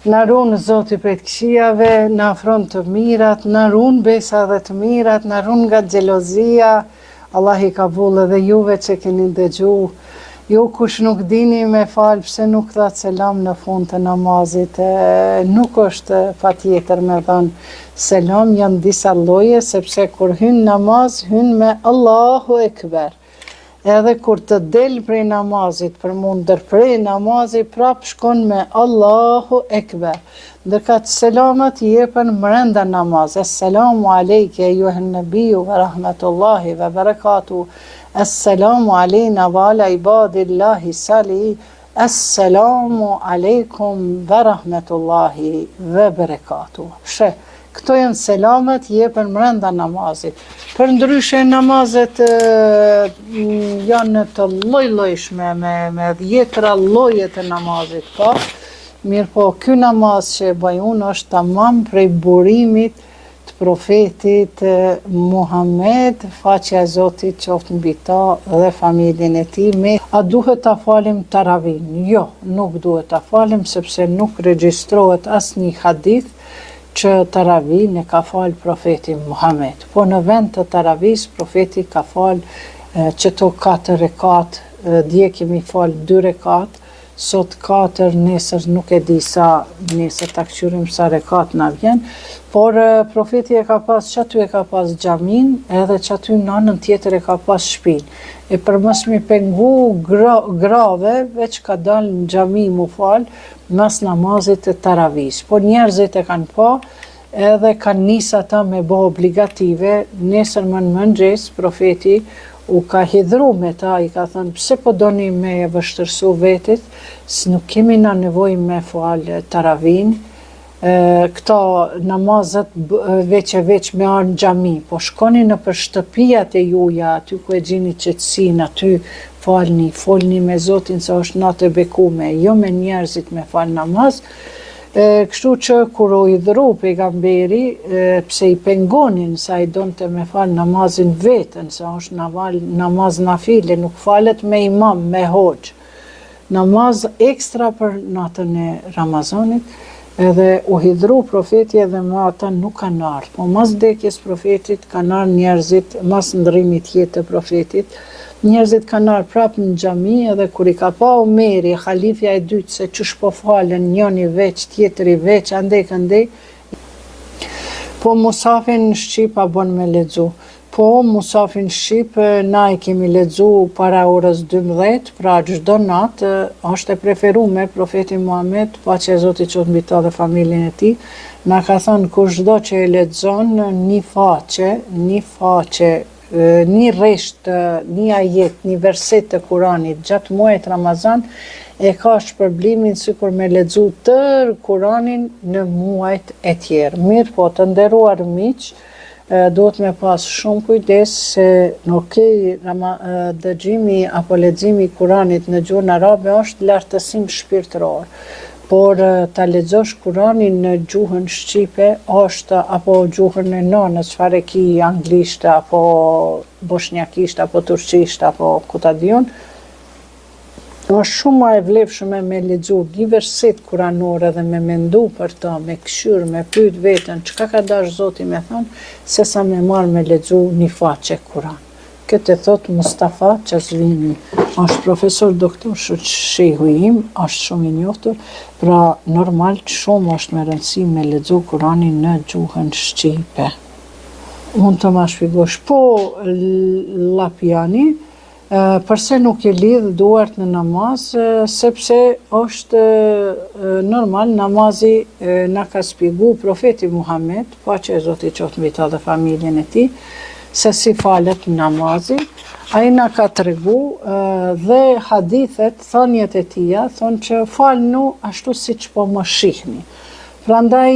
na ruan Zoti prej të këqijave, na afron të mirat, na ruan besa dhe të mirat, na ruan nga xhelozia. Allah I kabul edhe juve që keni dëgju. Ju kush nuk dini me fal, pse nuk that selam në fund të namazit, nuk është patjetër me dhënë selam, janë disa lloje, sepse kur hyn namaz, hyn me Allahu Ekber. Edhe kur të del prej namazit, për mund ndërprej namazit, prap shkon me Allahu Ekber. Ndërka të selamat jepen mrenda namaz. Assalamu alejke, ejuhen nëbiju, wa rahmatullahi, wa barakatuh. Assalamu alejna, wa ala ibadillahi sali. Assalamu alejkum, wa rahmatullahi, wa barakatuh. Këto janë selamet jepen mrenda namazit. Për ndryshe namazet janë të lloj-llojshme me dhjetra lloje të namazit ka. Mirë po, ky namaz që e bëj unë është tamam prej burimit të profetit Muhammed, faqja e Zotit qoftë mbi ta dhe familjen e tij. A duhet ta falim taravin? Jo, nuk duhet ta falim sepse nuk regjistrohet asnjë hadith që taravin e ka fal profeti Muhammed. Po në vend të taravis, profeti ka fal qëto 4 rekat, dje kemi fal 2 rekat, sot 4, nesër nuk e di sa, nesër ta këshyrim sa rekat na vjen, por profeti e ka pas që aty e ka pas xhamin, edhe që aty në anën tjetër e ka pas shtëpinë. E për mos mi pengu grave, veç ka dalë në xhami mu fal, mas namazit të taravis. Po njerëzit e kanë pa, edhe kanë nis ata me bo obligative, nesër më në mëngjes, profeti u ka hidhru me ta, i ka thënë, pse po doni me e vështërsu vetit, së nuk kemi na nevoj me falë taravin, këto namazet veç e veç me arë në xhami, po shkoni në për shtëpijat e juja, aty ku e gjini qetësinë, aty folni me Zotin se është natë e bekume, jo me njerëzit me falë namaz. Kështu që kur u hidhru pejgamberi, pse i pengonin sa i donte me falë namazin vetën, se është namaz nafile, nuk falet me imam, me hoxh. Namaz ekstra për natën e Ramazanit, edhe u hidhru profeti edhe ma ata nuk kanë ardhur. Po mas vdekjes profetit kanë ardhur njerëzit, mas ndrrimit jetë të profetit, njerëzit kanë ardhur prapë në xhami edhe kur i ka pa Omeri, halifja e dytë, se ç'sh po falen njëri veç, tjetri veç, andej këndej, po musafin në Shqip a bon me lexu. Po musafin Shqip na i kemi lexu para orës 12, pra çdo natë është e preferuar profeti Muhammed, paqja e Zotit qoftë mbi ta dhe familjen e tij, na ka thënë kushdo që e lexon një faqe, një resht, një ajet, një verset të Kuranit gjatë muajit Ramazan, e ka shpërblimin sikur me lexu tër Kuranin në muajt e tjerë. Mirë po, të nderuar miq, duhet me pas shumë kujdes se dëgjimi apo leximi i Kuranit në gjuhën arabe është lartësim shpirtëror. Por ta lexosh Kuranin në gjuhën shqipe është apo gjuhën e nonës, çfarë ki anglisht apo bosnjakisht apo turqisht apo ku ta diun, është shumë më e vlefshme me lexu një verset kuranor edhe me mendu për ta, me këshyr, me pyet veten çka ka dash Zoti me thonë, sesa me marr me lexu një faqe Kuran. Këtë e thot Mustafa Qazvini, është profesor doktor shehu im, është shumë i njohtur, pra normal shumë është me rëndësi me lexu Kuranin në gjuhën shqipe. Mund të ma shpjegosh, po Lapjani, përse nuk e lidh duart në namaz, sepse është normal namazi na ka shpjegu profeti Muhammed, paqja e Zotit qoftë mbi ta dhe familjen e tij, se si falet namazi, ai na ka tregu dhe hadithet, thënjet e tija, thonë që falnu ashtu siç po më shihni. Prandaj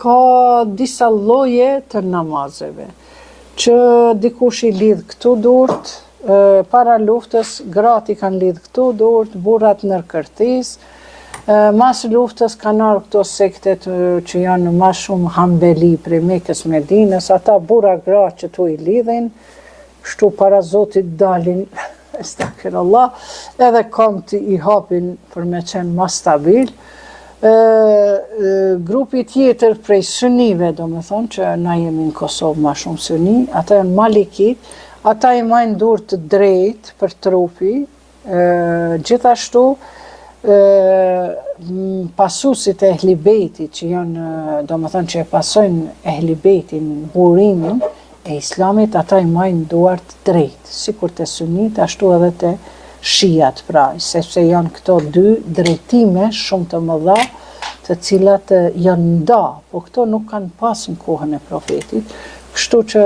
ka disa lloje të namazeve, që dikush i lidh këtu durt, para luftës gratë i kanë lidh këtu durt, burrat nër kërtis, mas luftës kanë ardhur këto sektet që janë më shumë hambeli prej Mekës Medinës, ata burra gra që tu i lidhin, kështu para Zotit dalin, estakfirullah, edhe komt i hapin për me qenë më stabil. Grupi tjetër prej sunive, do me thonë që na jemi në Kosovë më shumë suni, ata janë malikit, ata i majnë dur të drejt për trupi, gjithashtu pasusit e Ehli Bejtit që janë, do më thënë që e pasojnë Ehli Bejtin, burimin e Islamit, ata i majnë duart drejt, sikur të sunit, ashtu edhe të shijat, pra, sepse janë këto dy drejtime shumë të mëdha, të cilat janë nda, po këto nuk kanë pas në kohën e profetit, kështu që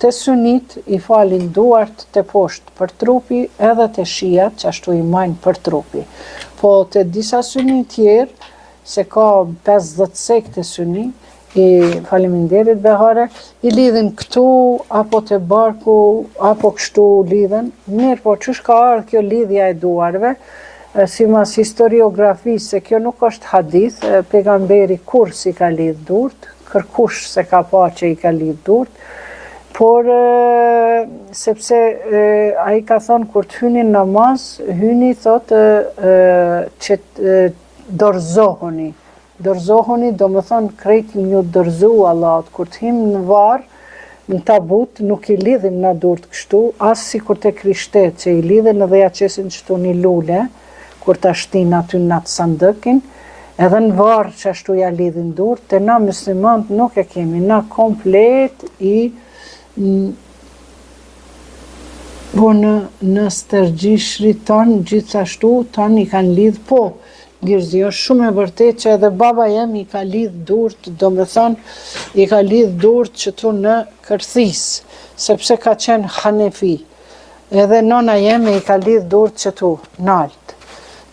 të sunit i falin duart të poshtë për trupi, edhe të shijat që ashtu i majnë për trupi. Po të disa suni tjerë, se ka 50 sekte suni, i faleminderit Behare, i lidhin këtu, apo të barku, apo kështu lidhen. Mirë, po ç'është ka ardhur kjo lidhja e duarve, simas historiografisë, se kjo nuk është hadith, pejgamberi kur si ka lidh durt, kërkush se ka pa që i ka lidh durt, por sepse ai ka thonë kur të hyni në namaz, hyni thotë që dorzohuni. Dorzohuni do më thonë krejti një dorzu Allahut, kur të him në varë, në tabut, nuk i lidhim në durt kështu, as si kur të krishtet që i lidhin edhe ja qesin qëtu një lule, kur ta shtin aty në atë sandëkin, edhe në varë që ashtu ja lidhin durët, të na muslimant nuk e kemi, na komplet po në stërgjishri tonë, gjithashtu tonë i kanë lidh, po, Gjirzi, është shumë e vërtet që edhe baba jem i ka lidh durët, do me thonë, i ka lidh durët që tu në Kërthis, sepse ka qenë Hanefi. Edhe nona jeme i ka lidh durët që tu, nalt.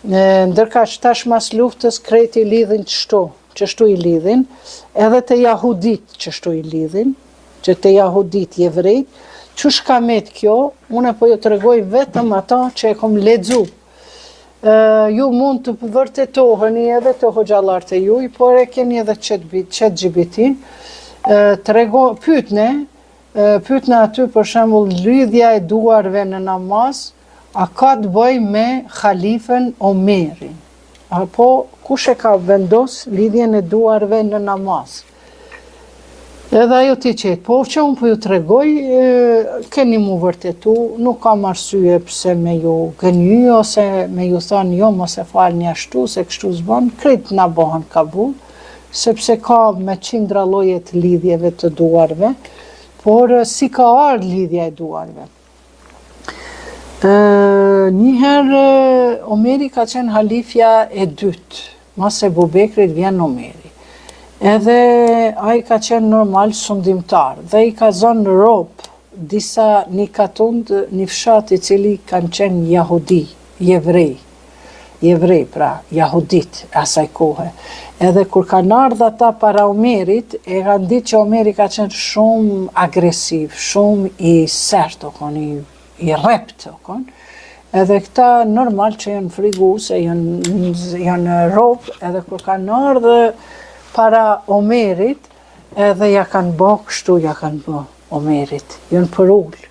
Ndërka që tash mas luftës kreti lidhin qështu i lidhin, edhe të jahudit qështu i lidhin, që të jahudit jevrejt, që shkamet kjo, une po ju të regoj vetëm ata që e kom ledzu. Ju mund të vërtetoheni edhe të hoxhallarët e juj, por e keni edhe qëtë gjibitin, pyetne aty për shembull lidhja e duarve në namaz, a ka të bëj me Khalifen Omerin? Apo kush e ka vendos lidhjen e duarve në namaz? Edhe ajo ti qetë, po që unë po ju të regoj, keni mu vërtetu, nuk kam arsye pse me ju gënjy, ose me ju thonë jo mos e falë një ashtu, se kështu zbon, kretë na bëhen kabul, sepse ka me qindra lloje të lidhjeve të duarve, por si ka ardhur lidhja e duarve. Njëherë Omeri ka qenë halifja e dytë, mas e Bubekrit vjen Omeri. Edhe ai ka qenë normal sundimtar dhe i ka zonë rob disa një katund, një fshat i cili kanë qenë jahudi, jevrej pra, jahudit asaj kohe. Edhe kur kanë ardhur ata para Omerit, e kanë ditë që Omeri ka qenë shumë agresiv, shumë i sert, i rrept, edhe këta normal që janë frigu, se janë rob, edhe kur kanë ardhur para Omerit, edhe ja kanë bë kështu, ja kanë bë Omerit, janë për ullë.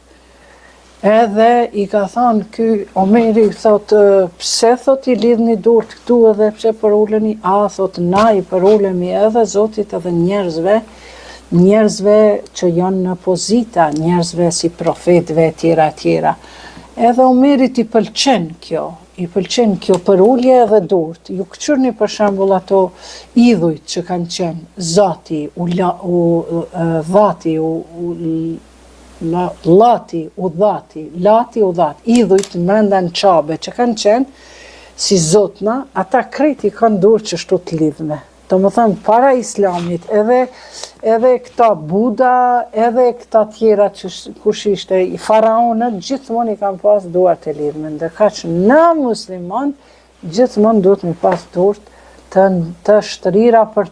Edhe i ka thonë ky Omeri, thotë, pse thot i lidhni durët këtu edhe pse për ulleni, thotë na i për ullemi edhe Zotit edhe njerëzve që janë në pozita, njerëzve si profetve tjera. Edhe Omerit i pëlqen kjo për ullje edhe durët. Ju këqyrni për shembull ato idhujt që kanë qenë Zati, Dhati, Lati, idhujt mrenda në qabe që kanë qenë si zotna, ata kreti kanë durë që shtu të lidhme. Do më thënë, para islamit, edhe këta Buda, edhe këta tjera që kush ishte, i faraonët, gjithmonë i kanë pas duart e lidhme. Ndërka që na musliman, gjithmonë duhet me pas duart të shtrira për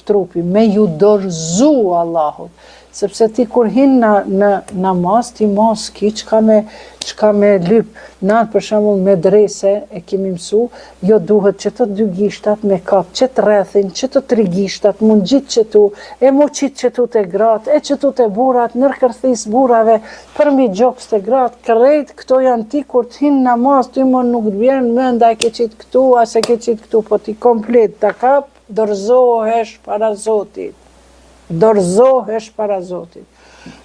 trupi, me ju dorëzu Allahut. Sepse ti kur hin në namaz, ti mos ki qka me lyp. Natë për shembull me drese e kemi mësu, jo duhet që të dy gishtat me kap, që të rrethin, që të tri gishtat, mund gjitë që tu, e mo qitë që tu të gratë, e që tu të burat, nërkërthis burave, përmi gjoks të gratë, kërrejt, këto janë ti kur të hin namaz, ty më nuk të bjerën mënda e ke qitë këtu, ase ke qitë këtu, po ti komplet të kap, dorëzohesh para Zotit. Dorëzohesh para Zotit.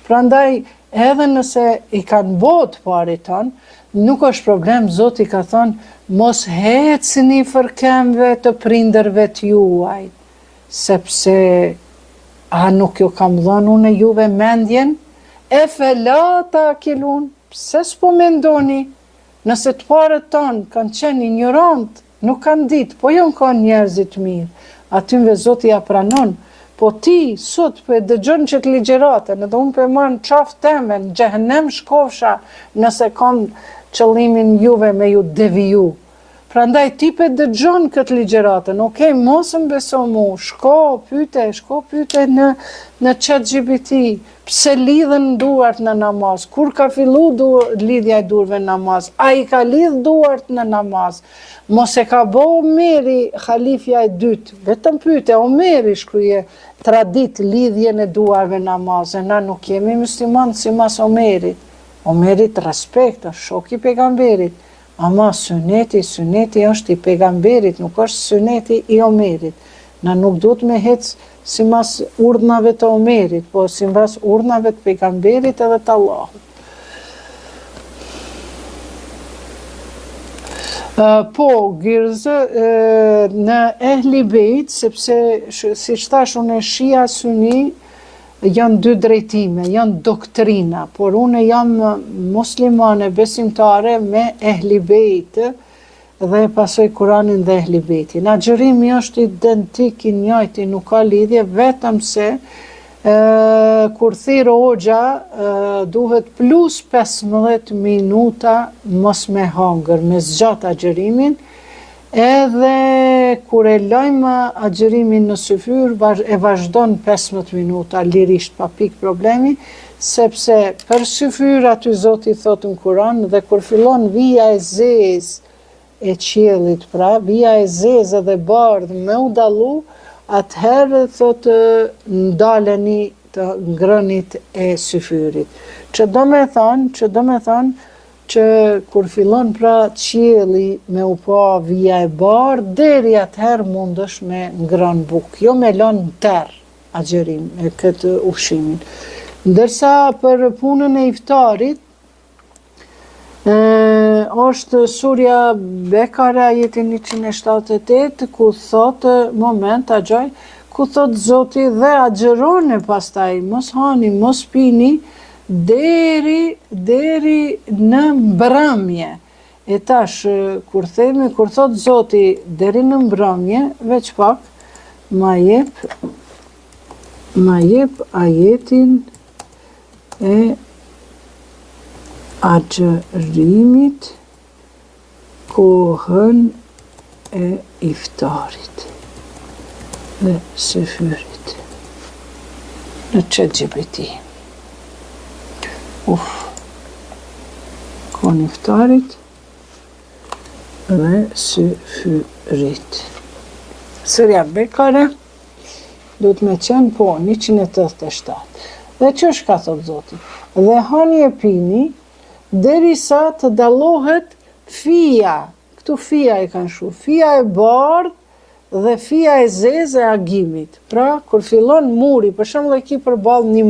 Prandaj, edhe nëse i kanë botë pari tonë, nuk është problem, Zoti ka thonë, mos hecni fërkemve të prindërve t'juaj, sepse nuk ju kam dhënë unë juve mendjen, e felata kilun, pse s'po mendoni, nëse të parët tonë kanë qenë ignorant, nuk kanë ditë, po jo në kanë njerëzit mirë, atymve Zoti ja pranon. Po ti, sot, për dëgjën që të ligjeratën, edhe unë për marë në qafë teme, në gjehenem shkofsha, nëse kam qëllimin juve me ju deviju. Prandaj, ti për dëgjën këtë ligjeratën, okej, mosëm beso mu, shko pyte në ChatGPT, pse lidhen duart në namaz, kur ka fillu lidhja e duarve në namaz, a i ka lidh duart në namaz, mos e ka bo Omeri halifja e dytë, vetëm pyte, Omeri shkruje tradit lidhjen e duarve namazë, na nuk jemi musliman si mas Omerit. Omerit respekt, është shoki pejgamberit, ama syneti është i pejgamberit, nuk është syneti i Omerit. Na nuk duhet me hec si mas urdhnave të Omerit, po si mas urdhnave të pejgamberit edhe të Allahut. Po, Girëzë, në Ehli Bejt, sepse, si thash unë, Shia Suni janë dy drejtime, janë doktrina, por unë jam muslimane besimtare me Ehli Bejt dhe pasoj Kuranin dhe Ehli Bejtin. Agjërimi është identik i njëjti, nuk ka lidhje, vetëm se kur thirë hoxha duhet plus 15 minuta mos me hangër, me zgjat agjërimin, edhe kur e lajmë agjërimin në syfyr, e vazhdon 15 minuta, lirisht pa pik problemi, sepse për syfyr aty Zoti thot në Kuran, dhe kur fillon vija e zez e qiellit, pra, vija e zez dhe bardh me u dallu, atëherë thotë ndaleni të ngrënit e syfyrit. Që do me thonë që kur fillon pra qielli me u pa vija e bardh, deri atëherë mundesh me ngrën bukë, jo me lënë terr agjërim e këtë ushqimin. Ndërsa për punën e iftarit, është surja Bekare ajetin 178 ku thotë moment agjoj, ku thotë Zoti dhe agjëroni pastaj, mos hani, mos pini deri në mbrëmje. E tash kur thotë Zoti deri në mbrëmje, veç pak ma jep ajetin e agjërimit kohën e iftarit dhe syfyrit në ChatGPT. Kohën e iftarit dhe syfyrit. Surja Bekare do të me qenë 187. Dhe ç'është ka thotë Zoti? Dhe hani e pini derisa të dallohet fija, këtu fija e kanë shu, fija e bardh dhe fija e zezë e agimit. Pra, kur fillon muri, për shembull e ki përballë një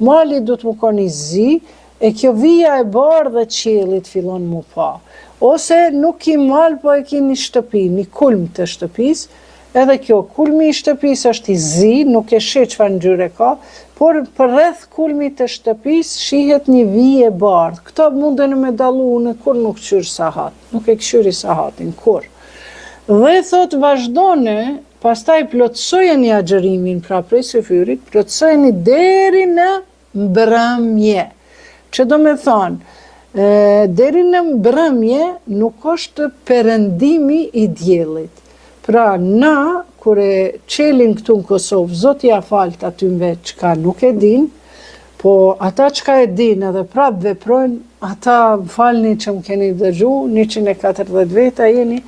mali du të më konë i zi, e kjo vija e bardh dhe qiellit fillon mu pa. Ose nuk ki mal, po e ki një shtëpi, një kulm të shtëpis, edhe kjo kulmi i shtëpis është i zi, nuk e sheh çfarë ngjyre ka, por për rreth kulmit të shtëpis shihet një vijë e bardhë. Këto munden me dallu, unë kur nuk qyr sahat, nuk e këshyri sahatin, kur. Dhe thot vazhdone, pastaj plotësojeni agjërimin pra prej syfyrit, plotësojeni deri në mbrëmje. Që do me thonë, deri në mbrëmje nuk është perëndimi i diellit. Pra na, kur e qelin këtu në Kosovë, Zoti ja falt atymve çka nuk e din, po ata çka e din edhe prap veprojnë, ata falni që më keni dëgju, 140 veta jeni,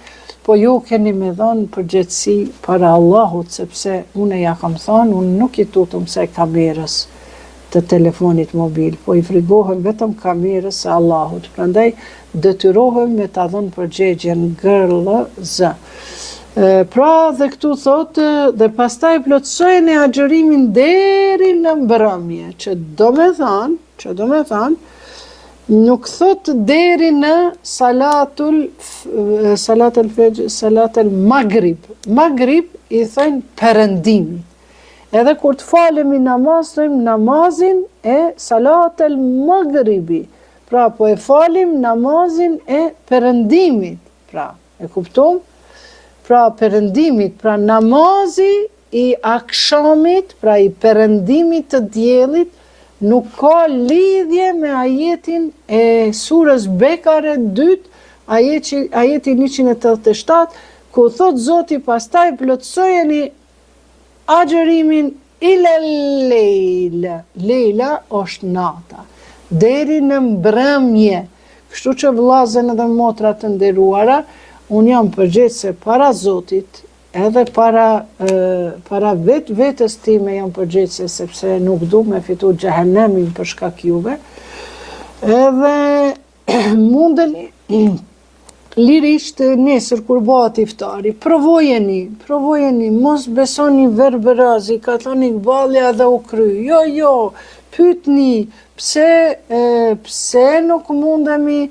po ju keni me dhonë përgjegjësi para Allahut, sepse unë ja kam thonë, unë nuk i tutëm se kamerës të telefonit mobil, po i frigohem vetëm kamerës e Allahut. Prandaj detyrohem me ta dhënë përgjigjen gërlëzë. Pra dhe këtu thotë, dhe pastaj plotësojeni agjërimin deri në mbrëmje, që do me thonë, nuk thotë deri në salatul magrib. Magrib i thënë perëndimi. Edhe kur të falemi namaz, thëjmë namazin e salatul magribi. Pra, po e falim namazin e perëndimit. Pra, e kuptum? Pra perëndimit, pra namazi i akshamit, pra i perëndimit të diellit, nuk ka lidhje me ajetin e surës Bekare 2, ajetin 187, ku thot Zoti pastaj plotësojeni agjërimin ila lejla. Lejla është nata, deri në mbrëmje. Kështu që vëllezër edhe motra të nderuara, unë jam përgjegjëse para Zotit, edhe para vetës time jam përgjegjëse, sepse nuk du me fitu xhehenemin për shkak juve. Edhe munden lirisht nesër kur bëhet iftari, provojeni, mos besoni verberazi, ka thoni balja dhe u kry. Jo, pyetni, pse nuk mundemi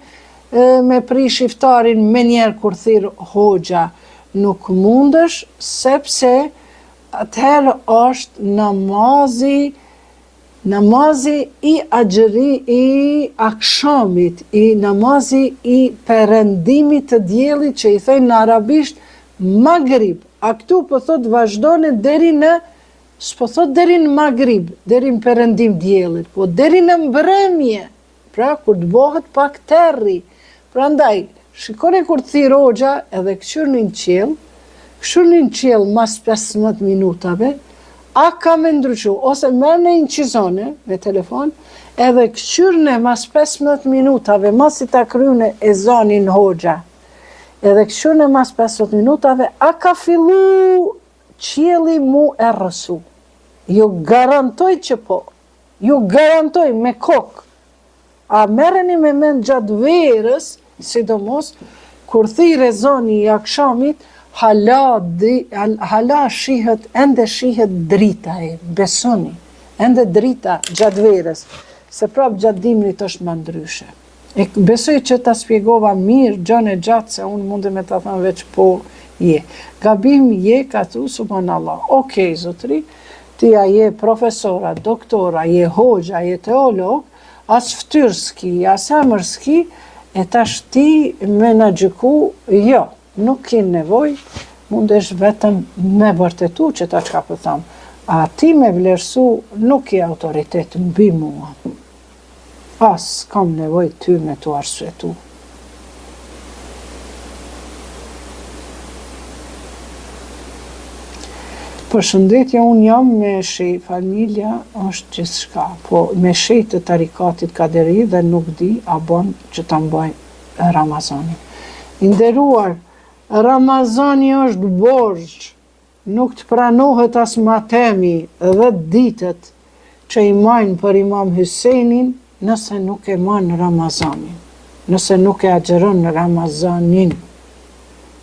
me prish iftarin me njerë kur thirë hoxha. Nuk mundesh, sepse atëherë është namazi i agjëri i akshamit, i namazi i perëndimit të diellit që i thënë në arabisht Maghrib. A këtu po thot vazhdoni deri në, s'po thot deri në Maghrib, deri në perëndim diellit, po deri në mbrëmje, pra kur të bëhet pak terri. Prandaj, shikoni kur thirr hoxha edhe këshurnin qiell mas 15 minutave, a ka me ndryshu, ose merr në incizone me telefon, edhe këshurne mas 15 minutave, mas i ta kryne ezanin hoxha, edhe këshurne mas 15 minutave, a ka fillu qielli mu e rësu. Ju garantoj që po, ju garantoj me kokë. A merreni me mend gjatë verës, sidomos, kur thirë ezani i akshamit, hala shihet, ende shihet drita e, besoni, ende drita gjatë verës, se prapë gjatë dimrit është më ndryshe. E besoj që ta spjegova mirë, gjën e gjatë, se unë mundi me ta thënë veç po je. Gabim je, ka thu, subhanallah, okej, zotri, ti a je profesora, doktora, je hoxha, je teolog, as ftyrski, as emërski, e tash ti me në gjyku, jo, nuk kin nevoj, mundesh vetëm me vërtetu që ta çka po tham. A ti me vlerësu nuk i autoritet mbi mua. As kam nevoj ty me tu arsyetu. Përshëndetje, unë jam me shej, familja është gjithçka, po me shej të tarikatit kaderi dhe nuk di a bon që ta mbaj Ramazanin. I nderuar, Ramazani është borxh, nuk të pranohet as matemi 10 ditët që i majnë për Imam Hyseinin nëse nuk e manë Ramazanin, nëse nuk e agjeron Ramazanin.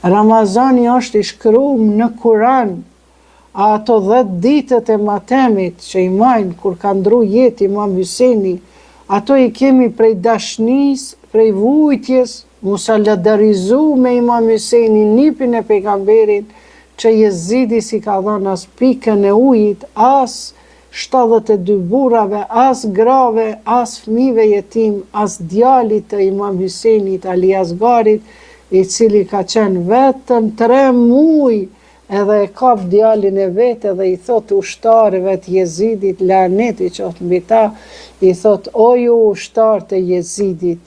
Ramazani është i shkruar në Kur'an. A ato 10 ditët e matemit që i majnë kur ka ndru jetë Imam Hyseini, ato i kemi prej dashnis, prej vujtjes, musalladarizu me Imam Hyseini, nipin e pejgamberin, që Jezidi si ka dhënë as pikën e ujit, as 72 burrave, as grave, as fëmijëve jetim, as djalit të Imam Hyseinit Ali Asgarit, i cili ka qenë vetëm 3 muaj, edhe e kap djalin e vetë dhe i thot ushtarëve të Jezidit, laneti qoftë mbi ta, i thot o ju ushtarë të Jezidit,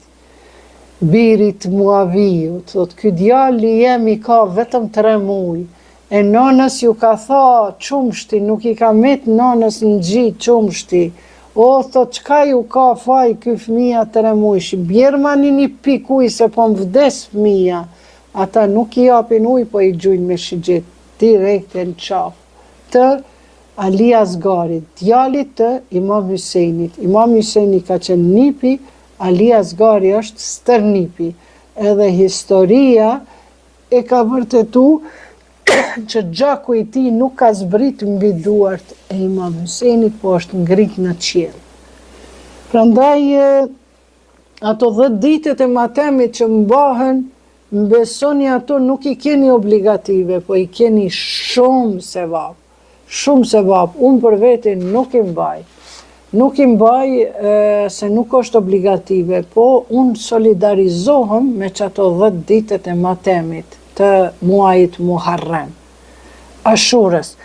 birit Muaviut, thot ky djali jemi ka vetëm 3 muaj, e nonës ju ka tha qumshti, nuk i ka met nonës në gjitë qumshti, o thot qka ju ka faj ky fëmija 3 muaj, bjermani një pik uj se po më vdes fëmija, ata nuk i japin uj, po i gjujnë me shigjet direkt e në qafë të Ali Asgarit, djalit të Imam Hyseinit. Imam Hyseini ka qenë nipi, Ali Asgari është stërnipi. Edhe historia e ka vërtetu që gjaku i tij nuk ka zbrit mbi duart e Imam Hyseinit, po është ngrit në qiell. Prandaj ato 10 ditët e matemit që mbahen, mbesoni ato nuk i keni obligative, po i keni shumë sevap. Shumë sevap. Unë për vete nuk i mbaj. Nuk i mbaj se nuk është obligative, po unë solidarizohem me që ato 10 ditët e matemit të muajit Muharrem, Ashurës.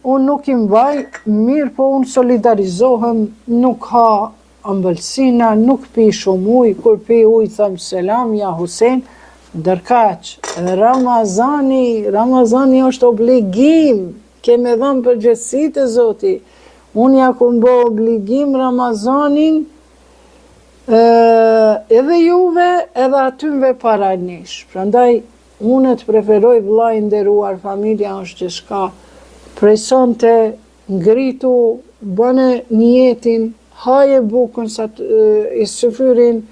Unë nuk i mbaj, mirë po unë solidarizohem, nuk ha ambëlsina, nuk pi shumë uj, kur pi uj thëmë selam, ja Husein, dërkaq, Ramazani është obligim, keme dhëmë përgjithësitë e Zoti, unë ja ku mbo obligim Ramazanin, edhe juve, edhe atymve para nish. Prandaj, unë të preferoj vllai i nderuar, familja është gjithçka, presonte, ngritu, bëne njetin, haje bukën sa i syfyrin,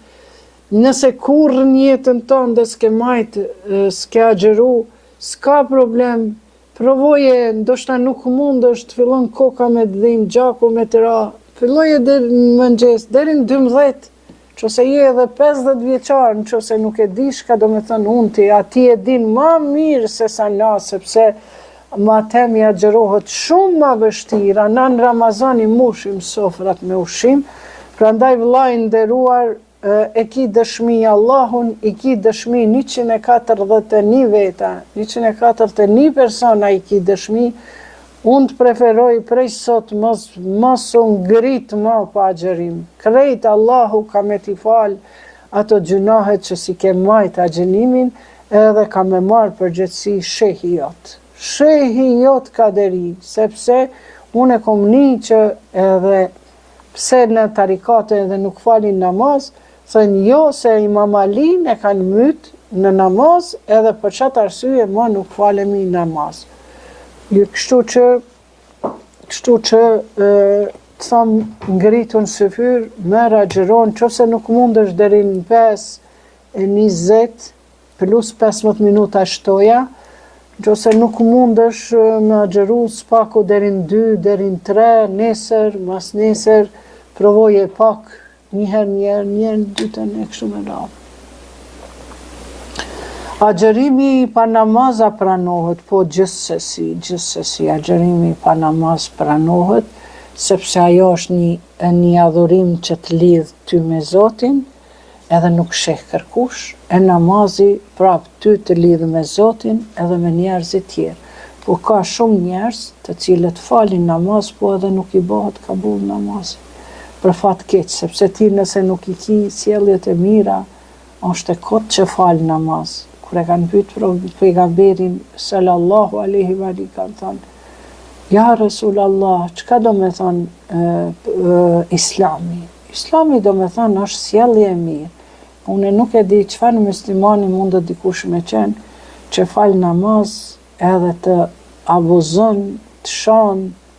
nëse kur njetën tonë dhe s'ke majtë, s'ke agjeru, s'ka problem, provoje, ndoshta nuk mund është fillon koka me dhim, gjaku me të ra, filloje deri në mëngjes, deri në 12, Nëse je edhe 50 vjeçar, nëse nuk e di shka do me thënë unë ti, ati e din ma mirë se sa na, sepse ma temi agjerohet shumë ma vështira, na në Ramazani mushim sofrat me ushim, prandaj vllai nderuar e ki dëshmi Allahun, i ki dëshmi 141 veta, 141 persona i ki dëshmi. Unë të preferoj prej sot mos unë ngrit ma pa agjerim. Krejt Allahu ka me t'i fal ato gjunahet që si ke majt agjenimin, edhe ka me marë përgjithsi shehi jot. Shehi jot ka deri, sepse unë e kom një që edhe pse në tarikate edhe nuk falin namaz, thënë jo se Imam Alin e kanë myt në namaz, edhe për qatë arsye ma nuk falemi namaz. Kështu që të thamë ngritun syfyr, merë agjeron, qëse nuk mundesh deri në 5:20 plus 15 minuta shtoja, qëse nuk mundesh me agjeru spaku deri në 2, deri në 3, nesër, mas nesër, provoje pak, njëherë, dytën e kështu me radhë. Agjerimi pa namaza pranohet, po gjithsesi, agjerimi pa namaz pranohet, sepse ajo është një adhurim që të lidh ty me Zotin, edhe nuk sheh kërkush, e namazi prap ty të lidh me Zotin edhe me njerëzit tjerë. Po ka shumë njerëz të cilët falin namaz, po edhe nuk i bëhet kabul namazi. Për fat keq, sepse ti nëse nuk i ki sjelljet e mira, është e kot që fal namaz. Kur e kanë pyetur pejgamberin sallallahu alaihi wa sallam, kanë thënë: "Ja Resulallah, çka do me thënë Islami?" Islami do me thënë është sjellje e mirë. Unë nuk e di çfarë muslimani mund të dikush me qenë që fal namaz edhe të abuzon, të shan,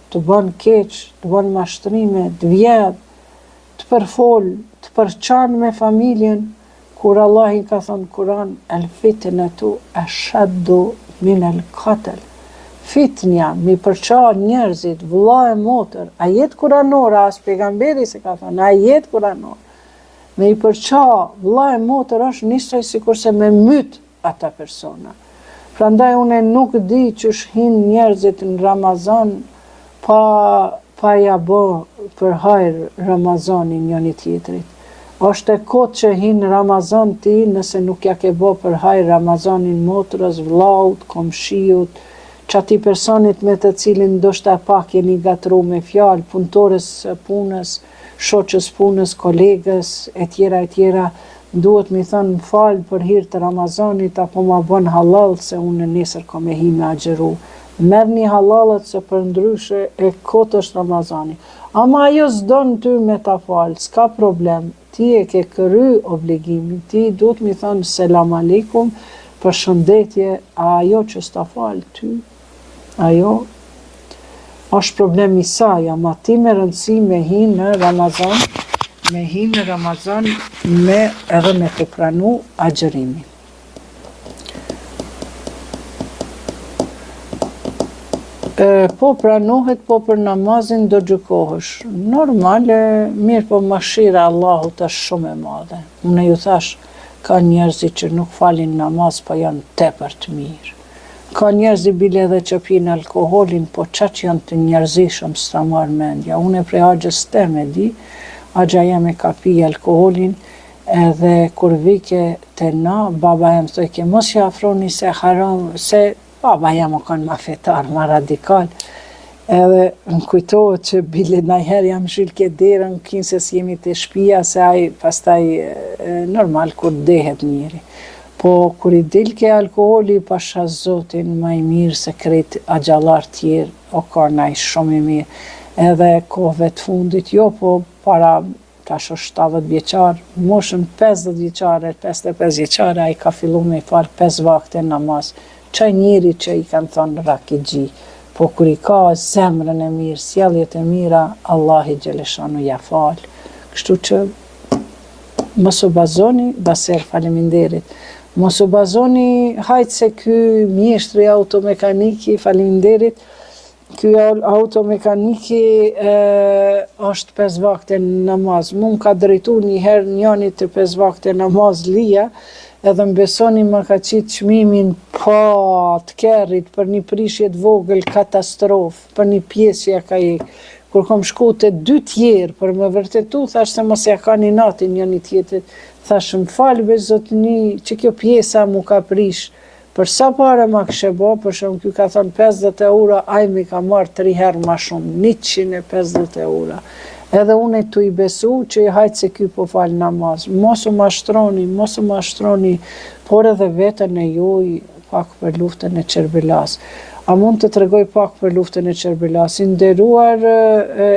të bën keq, të bën mashtrime, të vjedh, të përfol, të përçan me familjen. Kur Allah i ka thënë Kur'an, el fitnatu ashaddu min el qatl. Fitnja, mi përqa njerëzit, vëlla e motër, ajet kuranore, as pejgamberi se ka thënë, ajet kuranore. Me i përqa vëlla e motër është njësoj sikurse me myt ata persona. Prandaj unë nuk di që shhin njerëzit në Ramazan pa ja bë për hajër Ramazanin njëri tjetrit. Është e kot që hinë Ramazan ti nëse nuk ja ke bo për hajë Ramazanin motrës, vllaut, komshiut, qati personit me të cilin ndoshta pak jeni gatru me fjalë, punëtores punës, shoqës punës, kolegës, e tjera, duhet mi thënë më falë për hir të Ramazanit, apo ma bën halal se unë nesër ko me hi me agjeru. Merrni halalet se për ndryshe e kot është Ramazani. Ama ajo s'don ty me ta falë, s'ka problem. Ti e ke kry obligimin, ti duhet mi thënë selam aleikum, për shëndetje, a ajo që s'ta falë ty, ajo është problem i saj, ama ti me rëndësi me hi në Ramazan, edhe me të pranu agjerimin. Po pranohet, po për namazin do gjykohesh. Normale, mirë po mëshira Allahut është shumë e madhe. Unë ju thash, ka njerëzi që nuk falin namaz, po janë tepër të mirë. Ka njerëzi bile edhe që pinë alkoholin, po që janë të njerëzishëm s'ta marrë mendja. Unë e prej agjës teme di, agja jeme ka pi alkoholin, edhe kur vike të na, baba jem thojke, mos që afroni se haram, se baba jam o kanë ma fetar, ma radikal, edhe më kujtohet që bile najher jam shilke derën, kinë se s'jemi të shpia, se aj pastaj normal kur dehet njëri. Po kur i dilke alkoholi, pasha Zotin ma i mirë se krejt agjallar tjerë, o ka naj shumë i mirë. Edhe kohëve të fundit, jo, po para tash është 70 vjeqar, moshën 50 vjeqare, 55 vjeqare, a i ka fillu me i falë 5 vakte namaz. Qaj njeri që i kanë thonë rakigji, po kur i ka zemrën e mirë, sjelljet e mira, Allahi Gjeleshanu ja falë. Kështu që mos u bazoni, baser faleminderit, mos u bazoni, hajtë se ky mjeshtri automekaniki, faleminderit, Ky automekaniki është 5 vakte namaz. Mu më ka drejtu njëherë njëni të 5 vakte namaz lija, edhe më besoni më ka qitë çmimin pa të kerrit për një prishje të vogël katastrofë, për një pjesë ja ka ikë. Kur kom shku të 2 tjerë për më vërtetu, thash se mos ja ka një natin njëni tjetër, thash më falë be zotëni që kjo pjesa mu ka prish. Për sa pare ma këshe bo, për shumë kjo ka thonë 50 euro, aj mi ka marrë 3 herë ma shumë, 150 euro. Edhe unë tu i besu që i hajtë se kjo po falë namaz. Mos u mashtroni, por edhe vetën e juj pak për luftën e Çerbelas. A mund të tregoj pak për luftën e Çerbelas? Nderuar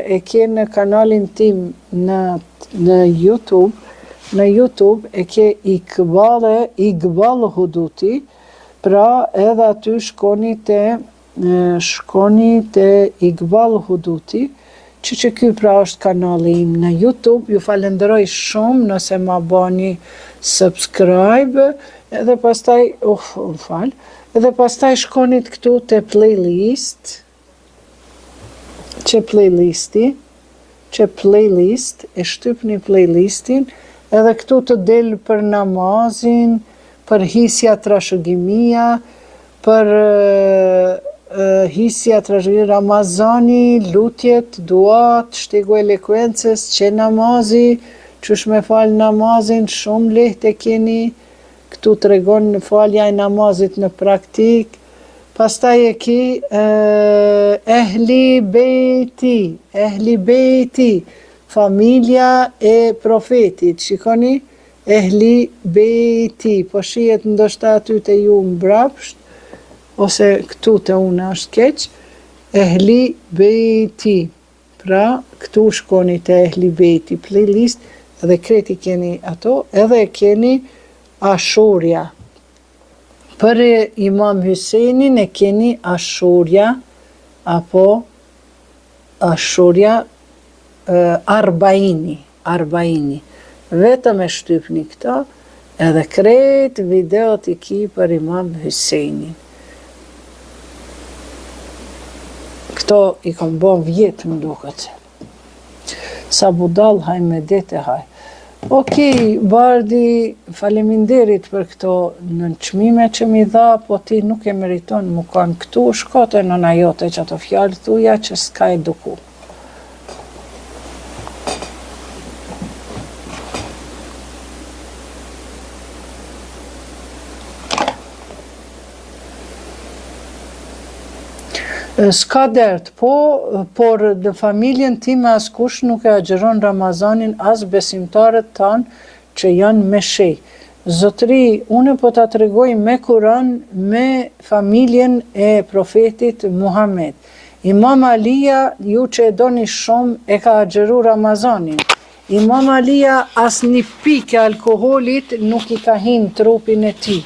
e ke në kanalin tim në YouTube, e ke Iqbal Huduti, pra edhe aty shkoni te Iqbal Huduti, që ky pra është kanali im në YouTube. Ju falenderoj shumë nëse ma bani subscribe, edhe pastaj, edhe pastaj shkonit këtu te playlist, që playlist, e shtypni playlistin, edhe këtu të del për namazin, për hisja trashëgimia, për hisja trashëgimia Ramazani, lutjet, duat, shtegu elekuencës, që namazi, qysh me falë namazin, shumë lehtë e keni, këtu të regon në falja e namazit në praktik. Pastaj e ki ehli bejti, familja e profetit, shikoni, ehli bejti, po shihet ndoshta aty te ju mbrapsht, ose këtu te unë është keq, ehli bejti, pra këtu shkoni te ehli bejti, playlist, edhe kreti keni ato, edhe keni Ashurja. Për Imam Hyseinin e keni Ashurja, apo Ashurja Arbaini. Vetëm e shtypni këta, edhe krejt videot i ki për Imam Hyseinin. Këto i kom bon vjetë më duket. Sa budal haj me dete haj. Okej, Bardi, faleminderit për këto nënçmime që mi dha, po ti nuk e meriton mu kanë këtu, shkote në najote që ato fjallë thuja që s'ka eduku. S'ka dert, por në familjen time askush nuk e agjeron Ramazanin, as besimtarët tanë që janë me shej. Zotëri, unë po ta tregoj me Kur'an, me familjen e profetit Muhammed. Imam Alia, ju që e doni shumë, e ka agjeru Ramazanin. Imam Alia as një pikë alkoholit nuk i ka hinë trupin e tij.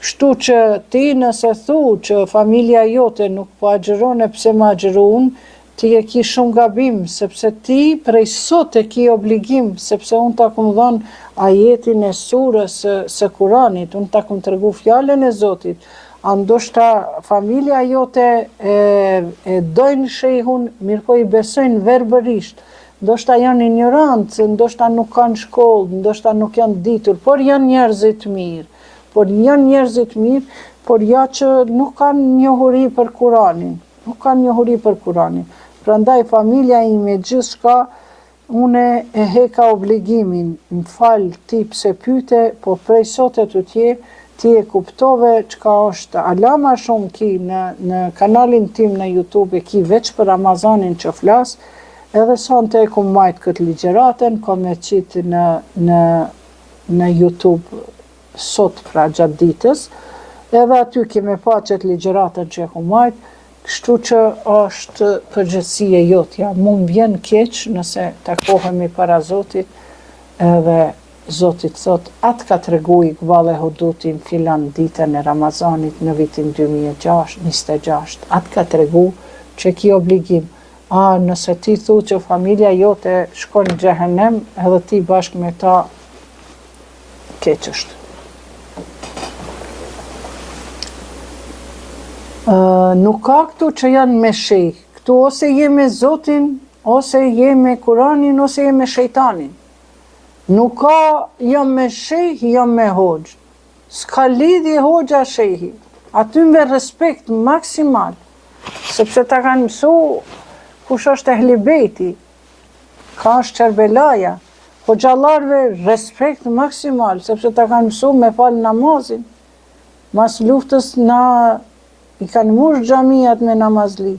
Kështu që ti nëse thu që familja jote nuk po agjeron e pse ma agjerun, ti e ki shumë gabim, sepse ti prej sot e ki obligim, sepse unë ta kum dhënë ajetin e surës së Kuranit, unë ta kum tregu fjalën e Zotit. Ndoshta familja jote e dojnë shehun, mirëpo i besojnë verbërisht. Ndoshta janë ignorantë, ndoshta nuk kanë shkollë, ndoshta nuk janë ditur, por janë njerëzit mirë. Por ja që nuk kanë njohuri për Kuranin. Prandaj familja ime gjithçka, une e heka obligimin, më fal ti pse pyete, po prej sote të tje, ti e kuptove çka është. Alama shumë ki në kanalin tim në YouTube, e ki veç për Ramazanin që flas, edhe sonte e kum majt këtë ligjeraten, kom e qitë në YouTube sot pra gjatë ditës, edhe aty kemi pa qëtë ligjëratën që e ku majt, kështu që është përgjithësia jotja. Mu më vjen keq nëse takohemi para Zotit, edhe Zotit thot, atë ka tregu Iqbal Huduti filan ditën e Ramazanit në vitin 2026, atë ka tregu që ki obligim. Nëse ti thu që familja jote shkon në xhehenem, edhe ti bashkë me ta keq është. Nuk ka këtu që janë me shej, Këtu ose je me Zotin, ose je me Kuranin, ose je me shejtanin. Nuk ka jam me shejh, jam me hoxh. S'ka lidhje hoxha shejhi. Aty me respekt maksimal. Sepse ta kanë mësu kush është Ehli Bejti, ka është Kerbelaja. Hoxhallarve respekt maksimal, sepse ta kanë mësu me falë namazin. Mas luftës i kanë mush xhamijat me namazli.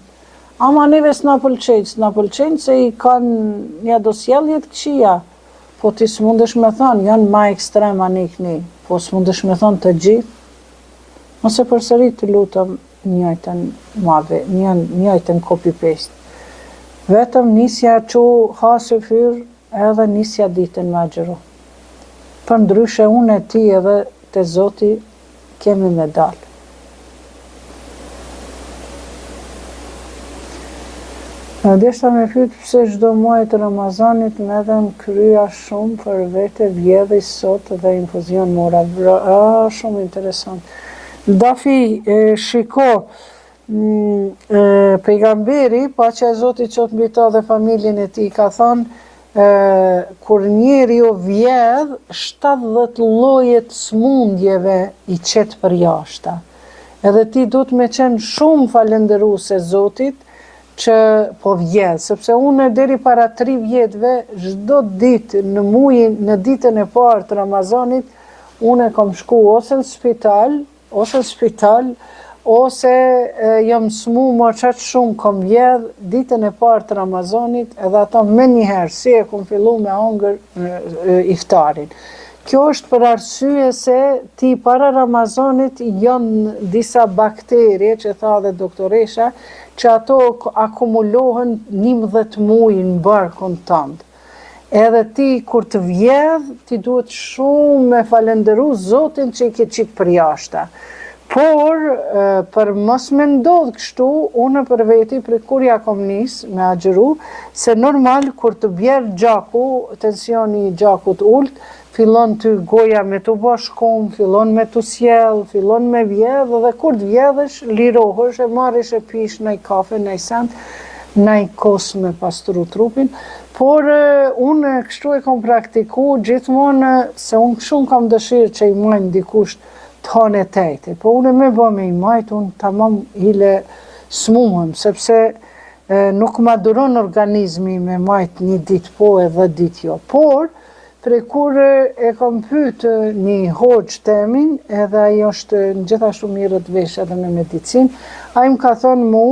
Ama neve s'na pëlqejnë se i kanë një dosjeljet këqia. Po ti s'mundesh me thonë, janë ma ekstrema nikni, po s'mundesh me thonë të gjithë. Ose përsëri të lutëm njëjtën copy-paste. Vetëm nisja që hasë fyr edhe nisja ditën me agjëru. Për ndryshe unë e ti edhe të Zoti kemi me dalë. Në deshta me fytë pse çdo muaj të Ramazanit me edhe më krya shumë për vete vjedhej sot dhe infuzion mora. Shumë interesant. Dafi shiko, pejgamberi, paqja e Zotit qoftë mbi ta dhe familjen e tij, ka thonë, kur njeriu vjedh, 70 lloje të smundjeve i qet për jashta. Edhe ti duhet me qenë shumë falendëruese Zotit që po vjedh, sepse unë deri para 3 vjetëve, çdo ditë në ditën e parë të Ramazanit, unë kam shku ose në spital, ose jam smu më qatë shumë kam vjedh ditën e parë të Ramazanit, edhe ata me njëherë, si e kom fillu me hongër iftarin. Kjo është për arsye se ti para Ramazanit janë disa bakterje, që tha dhe doktoresha, që ato akumulohen 11 muaj në barkun tënd. Edhe ti kur të vjedh, ti duhet shumë me falendëru Zotin që i ke qitë për jashta. Por, për mos me ndodh kështu, unë për veti, për kur ja kom nis me agjëru, se normal kur të bjerë gjaku, tensioni i gjakut ult, fillon të goja me të bashkom, fillon me të sjell, fillon me vjedh, dhe kur të vjedhësh, lirohësh, e marrish e pish nëj kafe, nëj send, nëj kos me pastru trupin. Por unë kështu e kom praktiku gjithmonë, se unë shumë kam dëshirë që i majnë dikush të hanë e tejte. Po unë me bë me i majtë, unë tamam hile smuhem, sepse nuk ma duron organizmi me majtë një ditë po e 10 ditë jo. Por, pre kur e kom pytë një hoxh temin, edhe ajo është në gjithashtu mirët vesh edhe me medicin, a i më ka thonë mu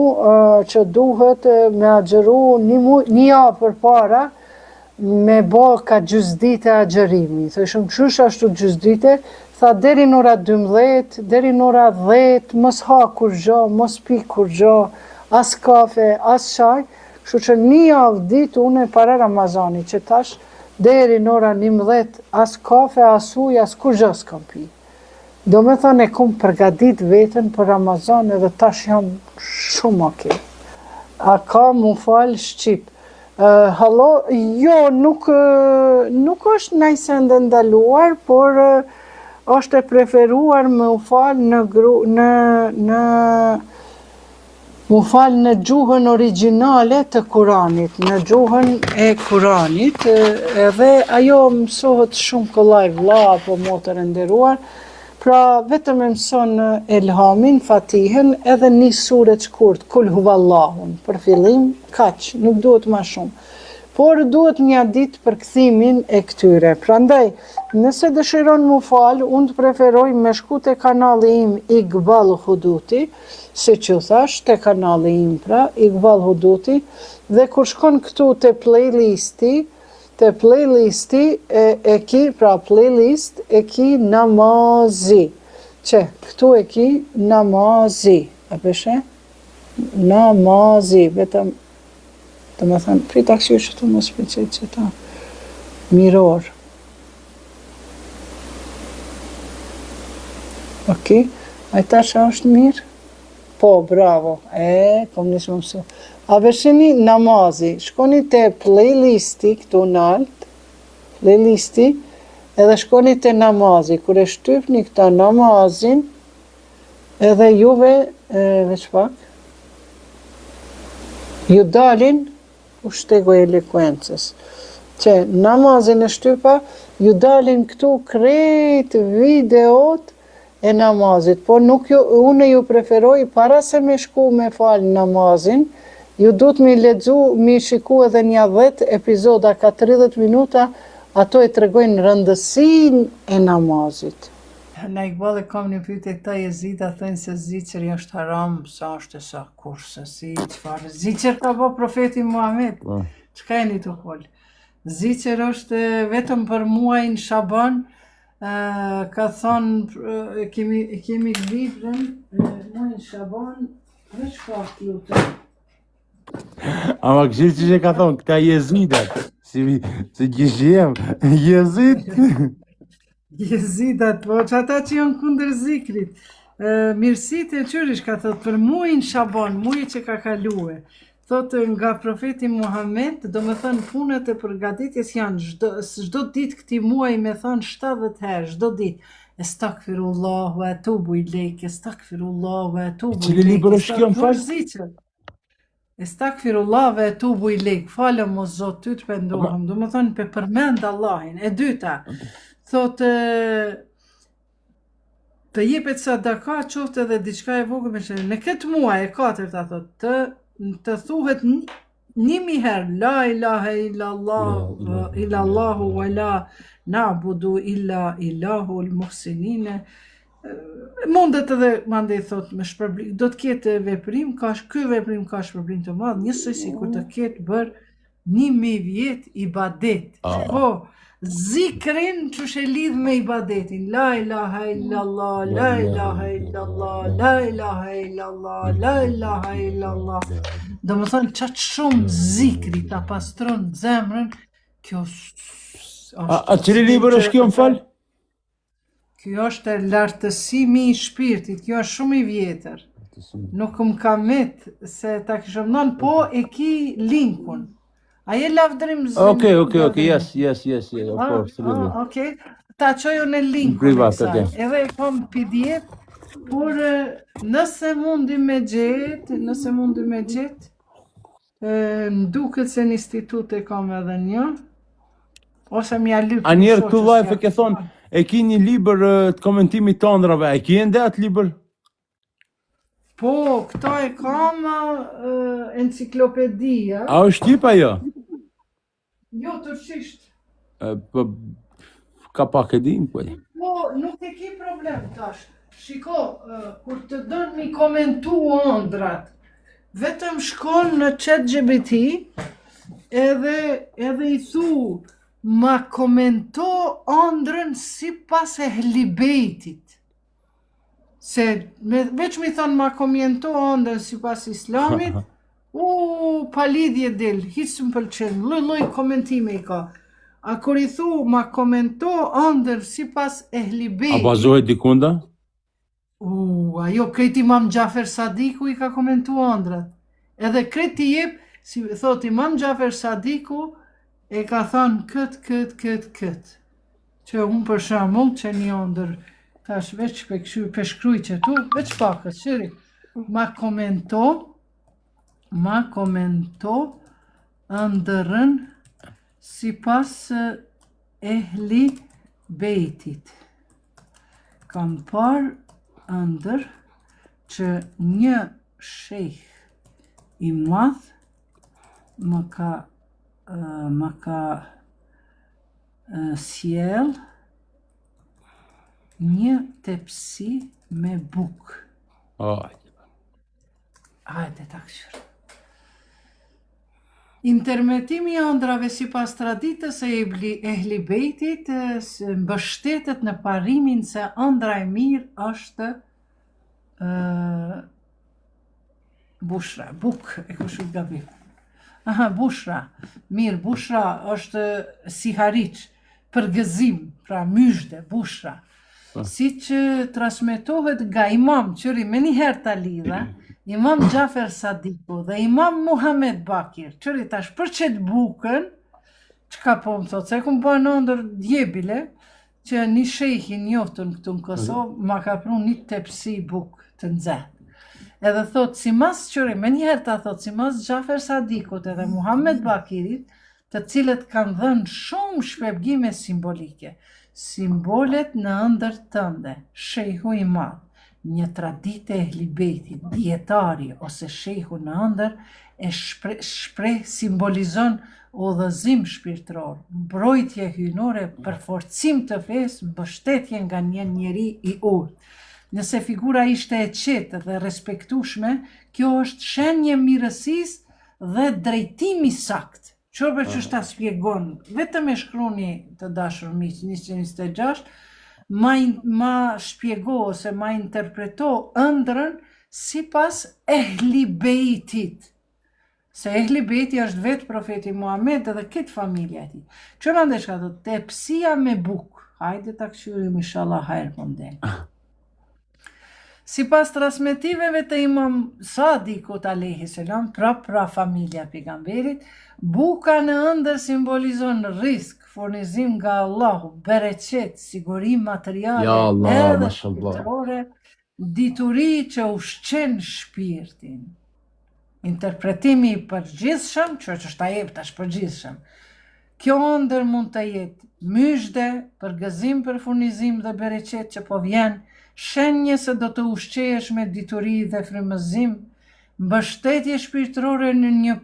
që duhet me agjeru një javë për para me bo ka gjysdite agjerimi. Thëshëm qysh ashtu gjysdite, tha deri në ora 12, deri në ora 10, mos ha kur gjo, mos pi kur gjo, as kafe, as shaj, kështu që një javë ditë une para Ramazani që tash, deri në ora 11, as kafe, as uj, as kur gjë s'kam pi. Do me thënë e kom përgadit vetën për Ramazan edhe tash jam shumë okej. A ka mu falë Shqip? Hallo, jo, nuk është najsende ndaluar, por është e preferuar me u falë mu falë në gjuhën origjinale të Kuranit, në gjuhën e Kuranit, edhe ajo mësohet shumë kollaj vlla apo motër e nderuar, pra vetëm e mëson Elhamin, Fatihen, edhe një sure të shkurt, Kul Huvallahun, për fillim, kaq, nuk duhet ma shumë. Por duhet një ditë për kthimin e këtyre. Prandaj, nëse dëshiron mu falë, unë të preferoj me shku te kanali im Iqbal Huduti, si që thash, te kanali im pra, Iqbal Huduti, dhe kur shkon këtu te playlisti e ki, pra playlist e ki namazi. Që, këtu e ki namazi. A peshe? Namazi, vetëm të më thënë, prita këshu që të mos pëqet që ta miror. Ok, a i ta që është mirë? Po, bravo, kom nisë më mësu. A veshini namazi, shkoni te playlisti këtu në alt, playlisti, edhe shkoni te namazi, kur e shtypni këta namazin, edhe juve, veç pak, ju dalin u shtego elekuencës, që namazin e shtypa, ju dalin këtu krejt videot e namazit, por nuk unë ju preferoj para se me shku me falë namazin, ju duhet mi shiku edhe një 10 epizoda ka 30 minuta, ato e tregojnë rëndësinë e namazit. Në Iqbal e kam një pyetje këta jezida, thënë se ziceri është haram, sa është e sa kurse, si çfarë. Zicer ka bo profeti Muhammed. Çka jeni të folë? Zicer është vetëm për muajin Shaban, ka thonë, kemi librin, muajin Shaban, veç pak lutem. Ama këshirë që ka thonë, këta jezidat, si gjishjem, jezid. Jezidat, po që ata që janë kundër zikrit. Mirësit e qyrish ka thot, për muajin Shaban, muaj që ka kalue, thot nga profeti Muhammed, do me thënë punët e përgatitjes janë, çdo ditë këti muaj me thënë 70 herë, çdo ditë. Estakfirullah wa atubu ilejk, estakfirullah wa atubu ilejk. Cili libër është kjo më falë? Estakfirullah wa atubu ilejk, falem o Zot, ty të pendohem, do me thënë pe përmend Allahin. E dyta, thot të jepet sadaka qoftë edhe diçka e vogël me shërim. Në këtë muaj e katërta thot të thuhet 1000 herë la ilaha illallahu wa la na'budu illa illahu al-muhsinine. Mundet edhe mandej thot me shpërblim, do të ketë veprim, ky veprim ka shpërblim të madh, njësoj si kur të ketë bër 1000 vjet ibadet. Po, zikrin që shë lidh me ibadetin. La ilaha illallah, la ilaha illallah, la ilaha illallah, la ilaha illallah. Do më thonë qatë shumë zikri ta pastron zemrën, kjo A cili libër është kjo më falë? Kjo është lartësimi i shpirtit, kjo është shumë i vjetër. Nuk më ka met se ta kishëm ndonë, po e ki linkun. A je lavdrim zëmë? Okay, yes, of course. Okay. Ta qoju në linkun privat, okay. Edhe e kom PDF, por nëse mundi me gjetë, më duket se në institut e kam edhe një, ose m'ja lypë. A njerë këtu live e ke thonë, e ki një libër të komentimit të ëndrave, e ki ende atë libër? Po, këta e kam enciklopedia. A është tip ajo? Jo, tërqisht. Ka pak e din, po. Po, nuk e ki problem tash. Shiko, kur të dënë mi komentu ëndrat, vetëm shkon në ChatGPT edhe i thu, ma komento ëndrën si pas e hlibejtit. Se veç mi thonë ma komento ëndrën si pas islamit, pa lidhje del, hisë më pëlqen, loj komentime i ka. A kur i thu ma komento ëndrën si pas e hlibejtit. A bazohet dikunda? Ajo kreti Imam Gjafer Sadiku i ka komentu ëndrat. Edhe kreti jep, si thot Imam Gjafer Sadiku, e ka thonë këtë. Që unë për shembull që një ëndër, tash veç peshkruj që tu, veç pakët, qëri, ma komento ëndërën si pas ehli bejtit. Kam par ëndër që një shejh i madh më ka sjell një tepsi me bukë. Hajde ta këshur. Intermetimi i ëndrave si pas traditës e ehli bejtit mbështetet në parimin se ëndra e mirë është bushra, bukë, e këshu gabim. Bushra, mirë, bushra është si hariq, përgëzim, pra myshde, bushra. Si që transmetohet nga imam, qëri me njëherë ta lidha, Imam Gjafer Sadiku dhe Imam Muhammed Bakir, qëri tash për qëtë bukën, qka po më thotë, se ku më bënë ndër djebile, që një shejhi njoftën këtu në Kosovë, ma ka pru një tepsi bukë të nxehtë. edhe thot si mas qëri, me njëherë ta thot si mas Xhafer Sadikut edhe Muhammed Bakirit, të cilët kanë dhënë shumë shpjegime simbolike. Simbolet në ëndër tënde, shehu i madh, një tradite e Ehlibetit, dietari ose shehu në ëndër, e shpreh simbolizon udhëzim shpirtëror, mbrojtje hyjnore, përforcim të fesë, mbështetje nga një njeri i urtë. Nëse figura ishte e qetë dhe respektueshme, kjo është shenjë mirësisë dhe drejtimi sakt. Çorbe që ta shpjegon, vetëm e shkruni të dashur miq 126, ma shpjego ose ma interpreto ëndrrën sipas Ehlibeitit. Se Ehlibeiti është vetë profeti Muhammed edhe këtë familja e tij. Që më ndesh ka thot, tepsia me buk. Hajde ta këshyrim inshallah hajr po mden. Sipas transmetimeve të Imam Sadikut alayhi salam, pra familja e pejgamberit, buka në ëndër simbolizon risk, furnizim nga Allahu, bereqet, siguri materiale, Ja Allah, edhe mashallah. shpirtërore, dituri që ushqen shpirtin. Interpretimi i përgjithshëm, që është ajep tash përgjithshëm. Kjo ëndër mund të jetë myshde, përgëzim për furnizim dhe bereqet që po vjen, shenje se do të ushqehesh me dituri dhe frymëzim, mbështetje shpirtërore në një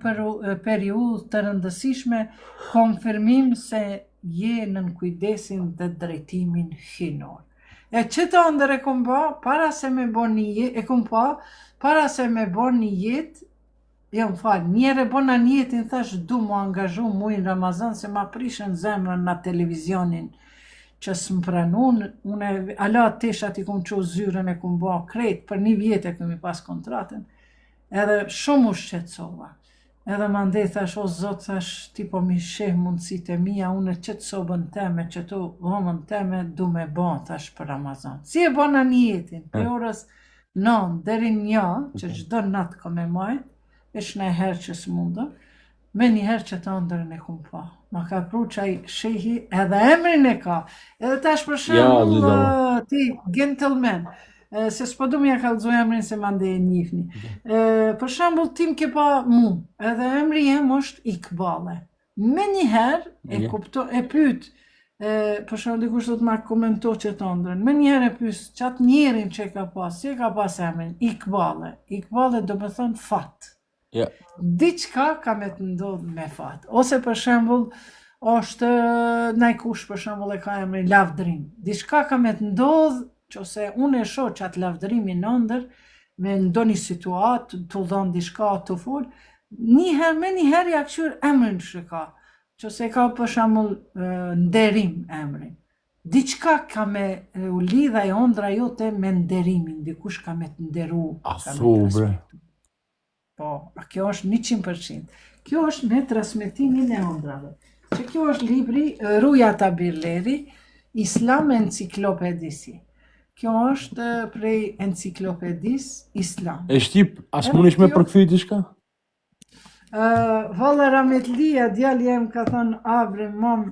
periudhë të rëndësishme, konfirmim se je nën kujdesin dhe drejtimin hyjnor. E qëta ëndër e kom pa, para se me bo një jetë, jo më falë, njerë e bona një jetin, thash du mu angazhu mu i në Ramazan, se ma prishën zemrën në televizionin, që s'më pranun, une ala teshat i kom qo zyrën e kom bo krejt, për një vjetë e kemi pas kontratën, edhe shumë u shqetsova. Edhe ma ndej thash, o zot, thash, ti po mi sheh mundësit e mija, une qëtë sobën teme, qëtu dhomën teme, du me bo, thash, për Ramazan. Si e bona një jetin, për orës 9 deri 1, që gjdo natë kom e majt, veç në herë që s'mundëm, me një herë që të ndërën e kum pa. Ma ka pru qaj shehi edhe emrin e ka. Edhe tash për shembull ti, gentleman, se s'po du m'ja kallëzoj emrin se ma ndej e njifni. Për shembull ti m'ke pa mu, edhe emri jem është Ikbale. Me një herë e pyet, për shembull dikush do të ma komento që të ndërën, me një herë e pyet qatë njerin që e ka pas, si e ka pas emrin, Ikbale. Ikbale do me thonë fat. Diçka ka me të ndodhë me fat. Ose për shembull, është najkush për shembull e ka emrin lavdrim. Diçka ka me të ndodhë, që ose unë e shoh që atë lavdrimin ndër, me ndonjë situatë, të dhon diçka të fol, me një herë ja këshyr emrin që ka. Që ose ka për shembull nderim emrin. Diçka ka me u lidha e ëndra jote me nderimin, dikush ka me të nderu. Bre. Po, kjo është 100%. Kjo është me transmetimin e ëndrave. Që kjo është libri Ruja Tabirleri, Islam Enciklopedisi. Kjo është prej enciklopedis Islam. E shqip, as mundesh me përkthy diçka? Valla Rametlia, djali jem ka thënë abre mam,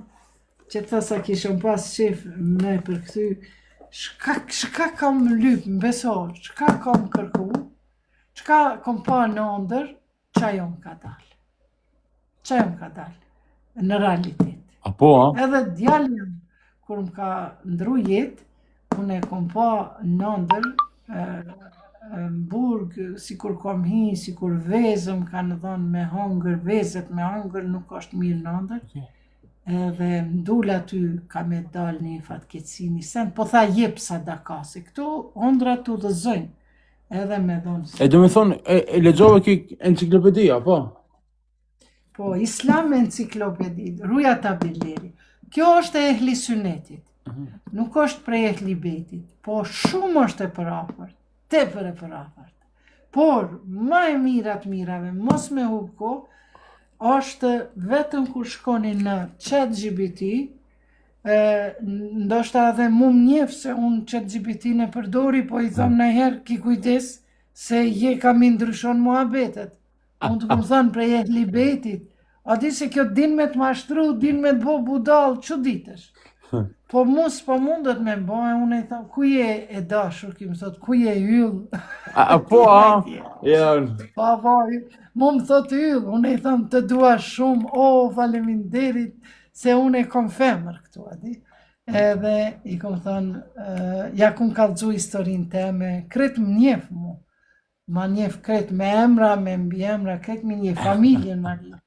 që të sa kishëm pas shef me përkthy, shka kam lyp, më beso, shka kam kërku, shka kom pa në ndër, qajo më ka dalë. Qajo më ka dalë, në realitet. Apo, a? Edhe djalin, kur më ka ndru jetë, unë e kom pa në ndër, në burg, si kur kom hi, si kur vezëm, kanë dhënë me hongër, vezet me hongër, nuk është mirë në ndër. Edhe mdull aty ka me dalë një fatkeqësi, një sen, po tha jep sadaka, se këtu ondra të dëzojnë. Edhe me dhonë. E do me thonë, e lexove ki enciklopedia, po? Po, Islam Enciklopedi, Ruja Tabirleri. Kjo është e ehli sunetit. Nuk është prej Ehlibetit, po shumë është e përafërt, tepër e përafërt. Por, ma e mirat mirave, mos me hubko, është vetëm kur shkoni në ChatGPT, ndoshta edhe mu m'njef se unë ChatGPT-n e përdori, po i thom nëherë ki kujdes se je kam i ndryshon muhabetet. Unë të këmë thënë prej Ehlibetit, a di se kjo din me të mashtru, din me të bo budal, që ditësh? Po mu s'po mundet me bëhe, unë i tham, ku je e dashur, ki më thot, ku je yll? Po, a? Ja. Po, mu më thot yll, unë i tham, të dua shumë, faleminderit, se unë e kom femër këtu, adi. Edhe i kom thënë, ja kum kallëzu historinë teme, kretë më njef mu, ma njef kretë me emra, me mbi emra, kretë me një familjen ma një.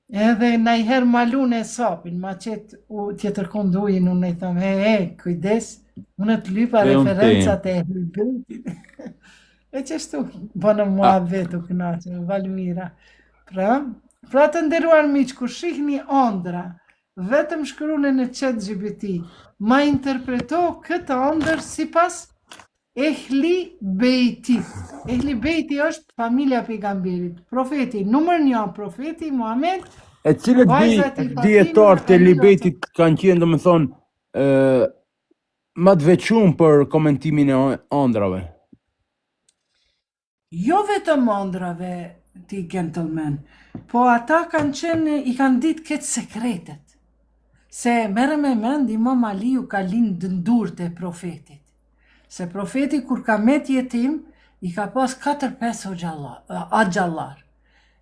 Edhe na i herë malun e sapin, ma qëtë tjetër kondujin, unë i thëmë, kujdes, unë të lypa referencat e Ehli Bejtit. E qështu, bënë mua vetu kënaqe, Valmira. Pra të nderuar miq, kur shihni ëndra, vetëm shkrune në ChatGPT, ma interpreto këtë ëndër sipas Ehli Bejtit. Ehli Bejti është familja pejgamberit, profeti, numër 1, profeti Muhammed. E cilët dietarë të Ehli Bejtit kanë qenë, domethënë, më të veçuar për komentimin e ëndrave? Jo vetëm ëndrave, ti gentleman, po ata kanë qenë, i kanë ditë këtë sekretet. Se merre me mend, Imam Aliu ka lindë ndurët e profetit. Se profeti kur ka met jetim, i ka pas 4-5 agjallar.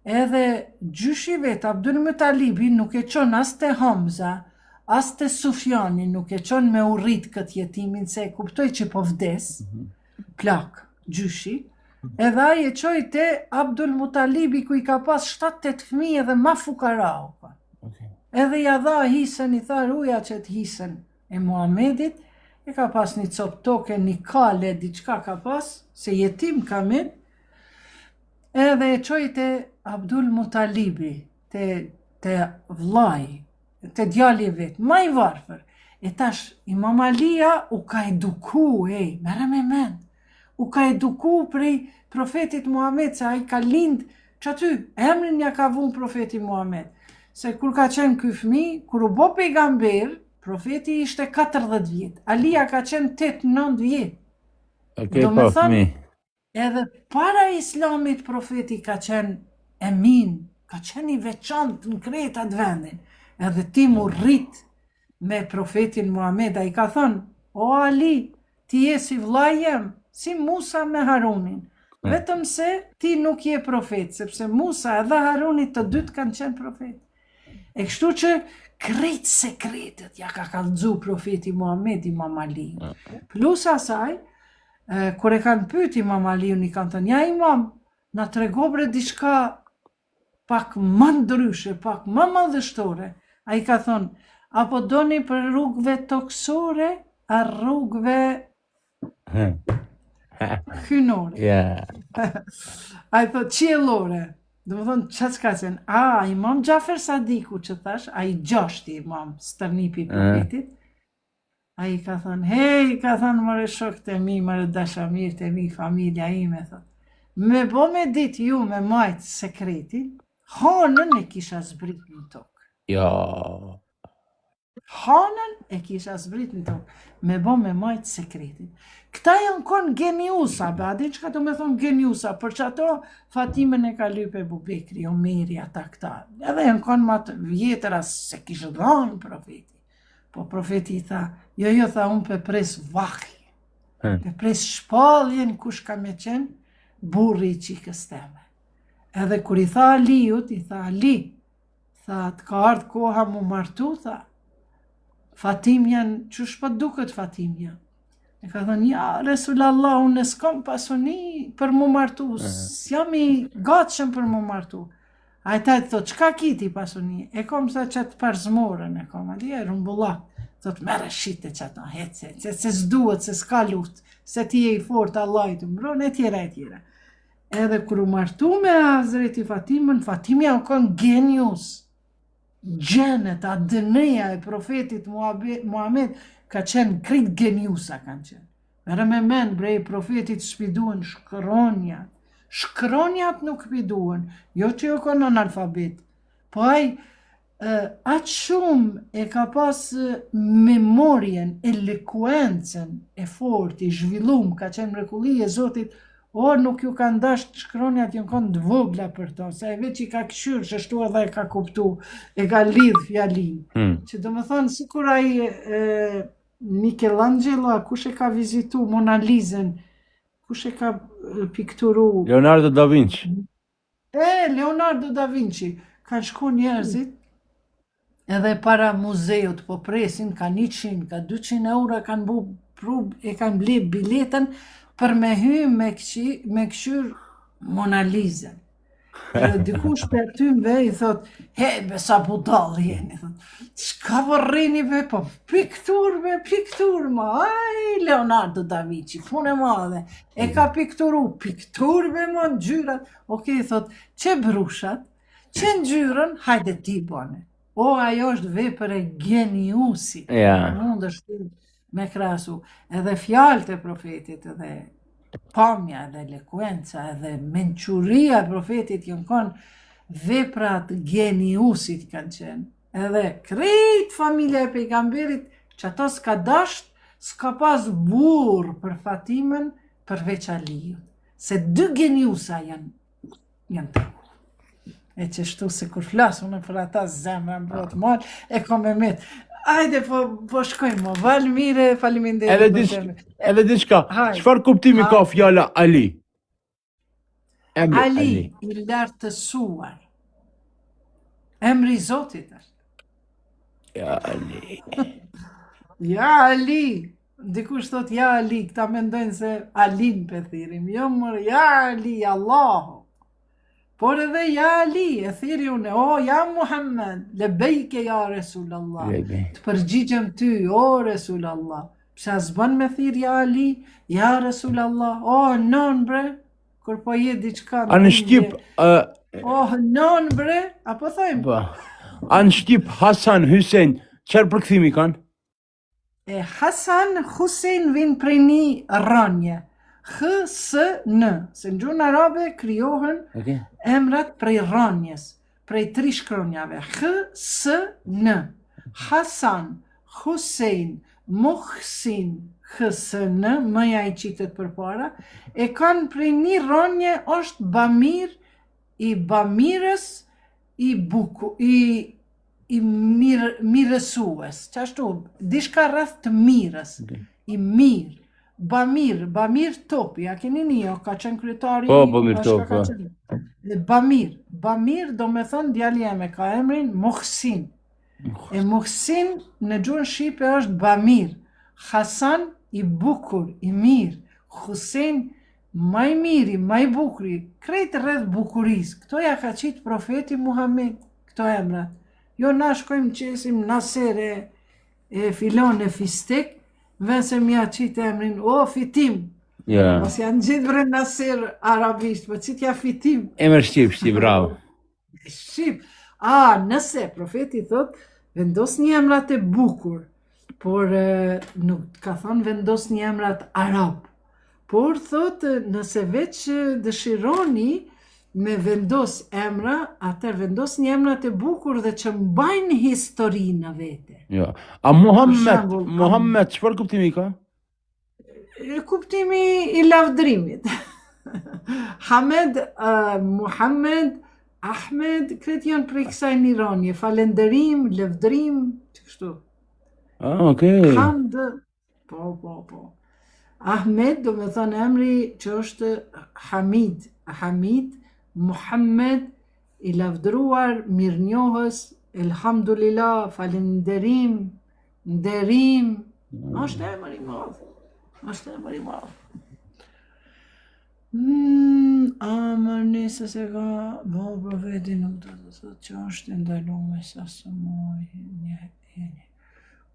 Edhe gjyshi vetë, Abdul Mutalibi nuk e qon as te Hamza, as te Sufjani, nuk e qon me urrit këtë jetimin, se e kuptoj që po vdes, plak, gjyshi, edhe ai e qoj te Abdul Mutalibi, ku i ka pas 7-8 fëmijë edhe ma fukarau. Edhe ja dha hisën, i tha ruja që të hisën e Muhamedit, e ka pas një copë toke, një kale, diçka ka pas, se jetim ka min, edhe e qoj te Abdul Mutalibi, te vllai, te djali vetë, ma i varfër. E tash, Imam Alia u ka eduku, merre me mend, u ka eduku prej profetit Muhammed, se ai ka lind, që aty, emrin ja ka vun profeti Muhammed. Se kur ka qenë ky fëmijë, kur u bë pejgamber, profeti ishte 40 vjet, Alia ka qenë 8-9 vjet. Do me thënë, edhe para islamit profeti ka qenë emin, ka qenë i veçantë në krejt atë vendin. Edhe ti mu rrit me profetin Muhammed, ai ka thënë, o Ali, ti je si vllai jem, si Musa me Harunin. Vetëm se ti nuk je profet, sepse Musa edhe Haruni të dytë kanë qenë profet. E kështu që krejt sekretet ja ka kallëzu profeti Muhammed Imam Aliu. Plus asaj, kur e kanë pyet Imam Aliun, i kanë thënë, ja Imam, na trego bre diçka pak më ndryshe, pak më madhështore. Ai ka thonë, apo doni për rrugëve toksore, a rrugëve hynore? Ai thotë, qiellore. Dhe më thonë, që s'ka qenë? Imam Gjafer Sadiku që thash, a i gjashti imam, stërnipi profetit, a i ka thonë, ka thonë, mëre shok të mi, mëre dashamir të mi, familja ime, thotë. Me bo me dit ju me majtë sekretin, hanën e kisha zbrit në tokë. Ja. Hanën e kisha zbrit në tokë, me bo me majtë sekretin. Këta janë konë geniusa, adin që ka të me thonë geniusa, për që ato Fatimen e ka lype Bubekri, Omeri, ata këta. Edhe janë konë matë vjetëra se kishë dhanë profeti. Po profeti i tha, jo, tha unë pe pres vahje, pe pres shpalljen kush ka me qenë, burri i qikës teme. Edhe kur i tha Aliut, i tha Ali, tha të ka ardhë koha mu martu, tha, Fatimjan, qësh pa duket Fatimja? E ka thënë, ja, Resulallah, unë s'kam pasoni për mu martu, s'jam i gatshëm për mu martu. A i tajtë thot, qka kiti pasoni? E kom sa qatë parzmorën, e kom, ali e rumbullak. Thot, mere shite qatë në hece, se s'duhet, se s'ka luft, se ti e i fort, Allah i të mbron, e tjera. Edhe kër u martu me Hazreti Fatimën, Fatimja u konë genius. Gjenet, a dëneja e profetit Muhammed, ka qenë krejt geniusa kanë qenë. Mere me men, brej, profetit shpiduen shkronjat. Shkronjat nuk shpiduen, jo që jo konë analfabet. Po ai, atë shumë e ka pas memorien, elekuencen e fort, i zhvillum, ka qenë mrekulli e Zotit, O, nuk ju kanë dash të shkronjat jënë konë të vogla për to, se e veç i ka këshyrë, që shtu edhe e ka kuptu, e ka lidh fjalin. Që do më thonë, sikur ai Michelangelo, kush e ka vizitu Mona Lisën, kush e ka pikturu? Leonardo da Vinci. Leonardo da Vinci. Kanë shku njerëzit, edhe para muzeut, po presin, ka 100, ka 200 euro, kanë bu prub, e kanë ble biletën, për me hy me këshyr Mona Lisën. Edhe dikush për tymve i thot, be sa budall jeni, çka vërrini be, po piktur ma, aj Leonardo da Vinci, punë e madhe, e ka pikturu be ma në gjyrat, okej, thot, që brushat, që në gjyrën, hajde ti bane. O, ajo është vepër e geniusit, mund është me krasu, edhe fjalët e profetit, edhe pamja, edhe elekuenca, edhe menquria e profetit jënë konë veprat geniusit kanë qenë. Edhe krejt familja e pejgamberit, që ato s'ka dasht, s'ka pas burë për Fatimen përveç Aliut. Se 2 geniusa janë të. E që shtu se kur flasë, unë për ata zemra më brotë malë, e kom e metë. Ajde, po shkojmë, mo, valë mire, faleminderit. Edhe diçka, çfarë kuptimi ka fjala Ali? Ali, i lartësuar. Emri Zotit është. Ja Ali. Ja Ali. Dikush thot ja Ali, këta mendojnë se Alin për thirim. Jo mërë, ja Ali, Allahu. Por edhe ja Ali, e thiri une, o, ja Muhammed, lebejke ja Resulallah, të përgjigjem ty, o Resulallah. Pse s'ban me thirë ja Ali, ja Resulallah, o, non bre, kur po je diçka... A në Shqip... O, non bre, apo thojmë? A në Shqip Hasan, Hussein, qërë përkëthimi kanë? Hasan, Hussein vinë prej një rënje. H-S-N, se në gjuhën arabe kryohen emrat prej rënjes, prej 3 shkronjave. H-S-N, Hasan, Hussein, Muhsin, H-S-N, mëja i qitet për para, e kanë prej një rënje është Bamir, i Bamirës, i mirësues, qashtu, dishka rreth të mirës, i mirë. Bamir Topi, a keni një, ka qenë kryetari... Po, Bamir Topi. Bamir do me thonë djali jeme, ka emrin Muhsin. E Muhsin në gjuhën shqipe është Bamir. Hasan i bukur, i mirë. Hussein maj miri, maj bukuri. Krejt rreth bukuris. Këto ja ka qitë profeti Muhammed, këto emrat. Jo na shkojmë qesim Nasere e filon e fistek, vëse mja qitë emrin, o, Fitim. Mos janë gjithë bre Naser arabisht, po qitja Fitim. Emër Shqip, bravo. Shqip. Nëse profeti thot, vendos një emrat e bukur, por nuk ka thonë vendos një emrat arab. Por thot, nëse veç dëshironi me vendos emra, atër vendos një emrat e bukur dhe që mbajnë historinë vete. A Muhammed, çfarë kuptimi ka? Kuptimi i lavdrimit. Hamed, Muhammed, Ahmed, këtë janë prej kësaj një rënje, falenderim, lavdrim, që kështu. Okej. Hamd, po. Ahmed, do me thonë emri që është Hamid, Muhammed, i lavdruar, mirënjohës, elhamdulillah, falenderim, nderim, është emër i madh. Amër nëse se ka, profeti nuk do të thotë që është ndaluar sa së mojë një.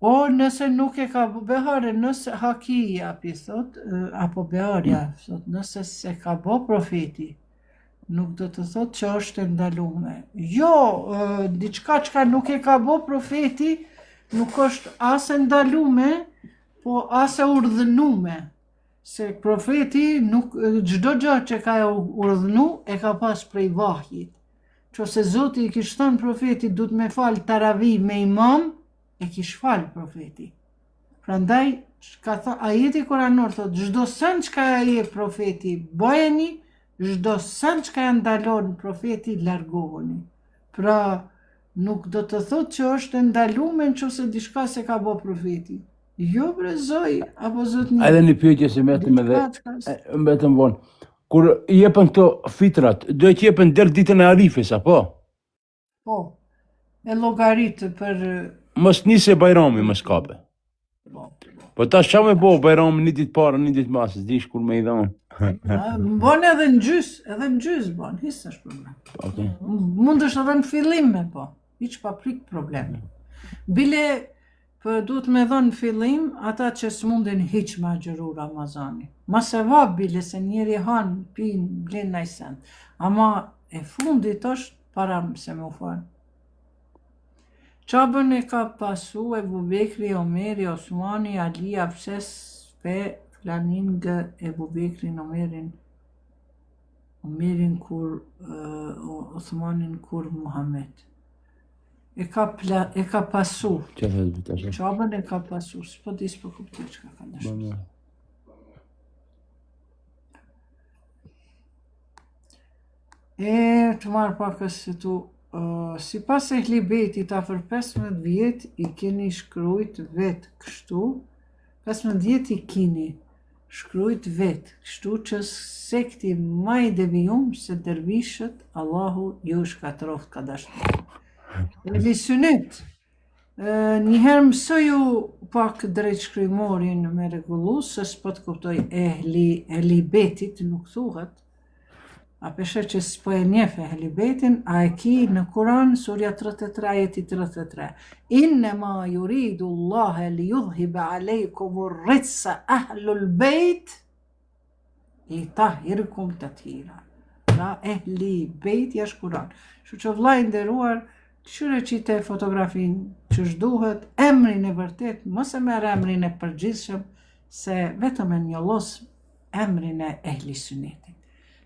O nëse nuk e ka behare, nëse hakia, thot, apo beharja, thot, nëse se ka bo profeti, nuk do të thot që është ndalume. Jo, diçka që nuk e ka bo profeti, nuk është asë ndalume, po asë urdhënume. Se profeti, gjdo gjë që ka urdhënu, e ka pas prej vahjit. Që se Zoti i kishtë thënë profeti, du të me falë taravi me imam, e kish falë profeti. Prandaj, Ka thënë ajeti kuranor thot çdo sën çka ai profeti bëjeni, çdo sën çka ja ndalon profeti largohuni. Pra nuk do të thotë që është ndaluar nëse diçka se ka bë profeti. Jo bre zoj, apo zotni. Edhe një pyetje se mbetëm vonë. Kur i jepen këto fitrat, do të jepen deri ditën e Arifes apo? Po. E llogaritë për mos nisë Bajrami mos kape. Po tash çfarë më bëu Bajrami një ditë parë, një ditë mas, dish kur më i dhon. Bon edhe në gjys bon, hiç s'është problem. Okej. Mundesh edhe në fillim me po, hiç pa prik problem. Bile për duhet me dhënë në fillim ata që s'mundin hiç me agjëru Ramazani. Ma se vab bile se njeri han, pin, blen najsen. Ama e fundit është para se me u falë. Qabën e ka pasu Ebu Bekri, Omeri, Osmani, Ali, Abses, pe flanin nga Ebu Bekrin, Omerin kur, Osmanin kur Muhammed. E ka pasu. Qabën e ka pasu, s'po di s'po kuptoj çka ka dashur. Të marrë pakës se tu, si pas e Ehlibetit, afër 15 vjet i keni shkrujt vetë kështu, 15 vjet i keni shkrujt vetë, kështu që sekti ma i devijum se dervishët, Allahu ju shkatroft ka dashur. Ehli Sunnet, njëherë mësoju pak drejt shkrymorin me regullu, se s'po të kuptoj Ehlibetit, nuk thuhet, a peshe që s'po e njef Ehlibetin, a e ki në Kur'an, surja 33, ajeti 33. Innema yuridu Allahe li yudhhiba alejkumur ritsa ahlul bejt, li tahirkum tathira. Pra ehli bejt jash Kur'an. Shu që vllai nderuar, këshyre qite fotografin që shduhet, emrin e vërtet, mos e merr emrin e përgjithshëm, se vetëm e njollos emrin e Ehli Sunnetit.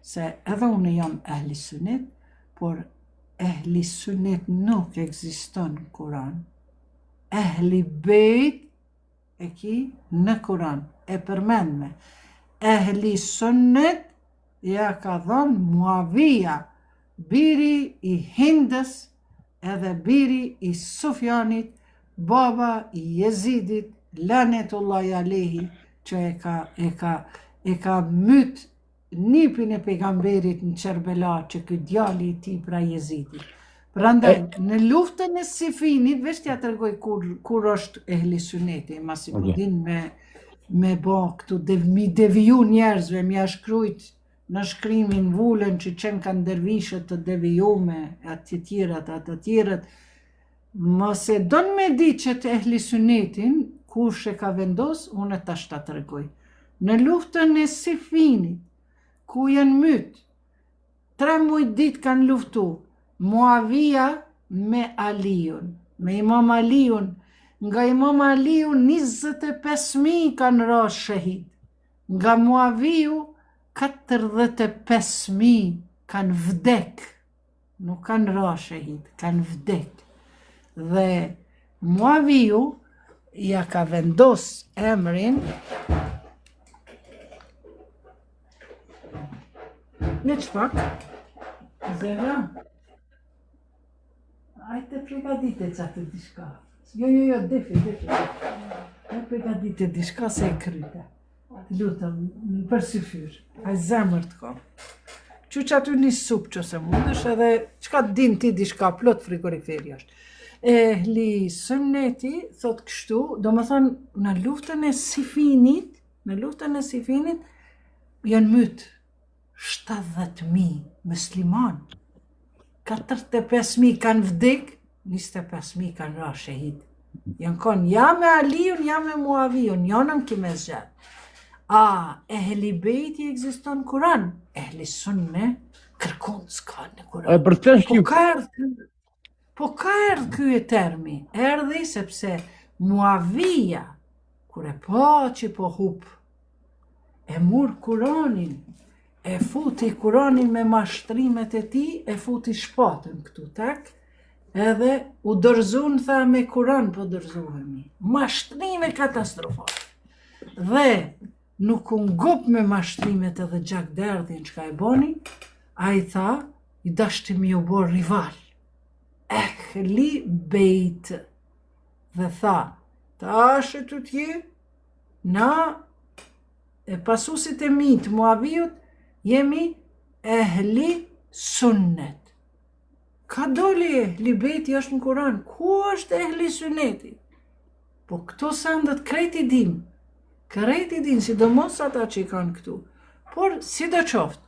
Se edhe unë jam Ehli Sunnet, por Ehli Sunnet nuk ekziston në Kur'an. Ehli Bejt e ki në Kur'an, e përmendme. Ehli Sunnet ja ka dhënë Muavija, biri i Hindës, edhe biri i Sufjanit, baba i Jezidit, lanetullahi alehi, që e ka myt nipin e pejgamberit në Kerbela, që ky djali i tij pra Jezidit. Prandaj, në luftën e Sifinit, veç t'ja tregoj kur është Ehli Sunneti, masi po din me bë këtu, mi deviju njerëzve, mi a shkrujt në shkrimin vullën që qenë kanë dervishët të devijume, atë tjerët, mëse don me di që të Ehli Sunnetin, kush e ka vendos, unë tash ta tregoj. Në luftën e Sifinit, ku janë myt, 3 muaj ditë kanë luftu, Muavija me Aliun, me Imam Aliun, nga Imam Aliun 25.000 kanë ra shahid, nga Muaviju 45.000 kanë vdek, nuk kanë ra shahid, kanë vdek. Dhe Muaviju ja ka vendos emrin me çpak? Zera? Ajte pregadite qatë diçka. Jo, defi. E pregadite diçka se e kryte. Lutëm, për syfyr. Aj zemër të kom. Që që aty një supë që se mundesh edhe qka din ti diçka plot frigoriferi është. Ehli Sunneti thot kështu, do më thonë në luftën e Sifinit, janë mytë 70.000 musliman, 45.000 kanë vdik, 25.000 kanë ra shahid. Janë konë ja me Aliun, ja me Muavijun, janën ki me zgjatë. Ehli Bejti ekziston Kur'an, Ehli Sunne kërkon s'ka në Kur'an. Po ka erdhë ky e termi, erdhi sepse Muavija, kur e pa që po hup, e mur Kur'anin, e futi Kur'anin me mashtrimet e ti, e futi shpatën këtu tek, edhe u dërzun, tha me Kur'an po dërzohemi. Mashtrime katastrofale. dhe nuk u ngop me mashtrimet edhe gjakderdhin që ka e boni, a i tha, i dashti mi u bo rival. Ehli bejt. Dhe tha, tash e të tje, na e pasusit e mi të Muavijut, jemi ehli sunnet. Ka doli ehli bejti është në Kur'an, ku është ehli sunneti? Po këto sandet krejt i dim, sidomos ata që i kanë këtu. Por, si do qoftë,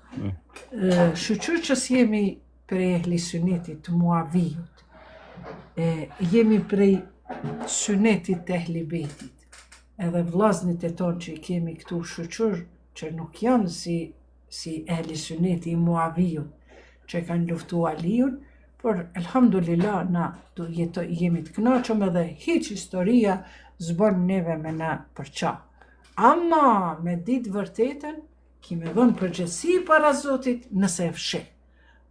shqyqyr që s'jemi prej ehli sunnetit të Muavijut, jemi prej sunnetit të ehli bejtit. Edhe vllaznit e tonë që i kemi këtu shqyqyr që nuk janë si ehli sunneti i Muavijut, që kanë luftu Aliun, por elhamdulillah na jemi të kënaqëm edhe hiç historia zbon neve me na përqa. Ama me ditë vërtetën, kime dhënë përgjegjësi para Zotit nëse e fshi.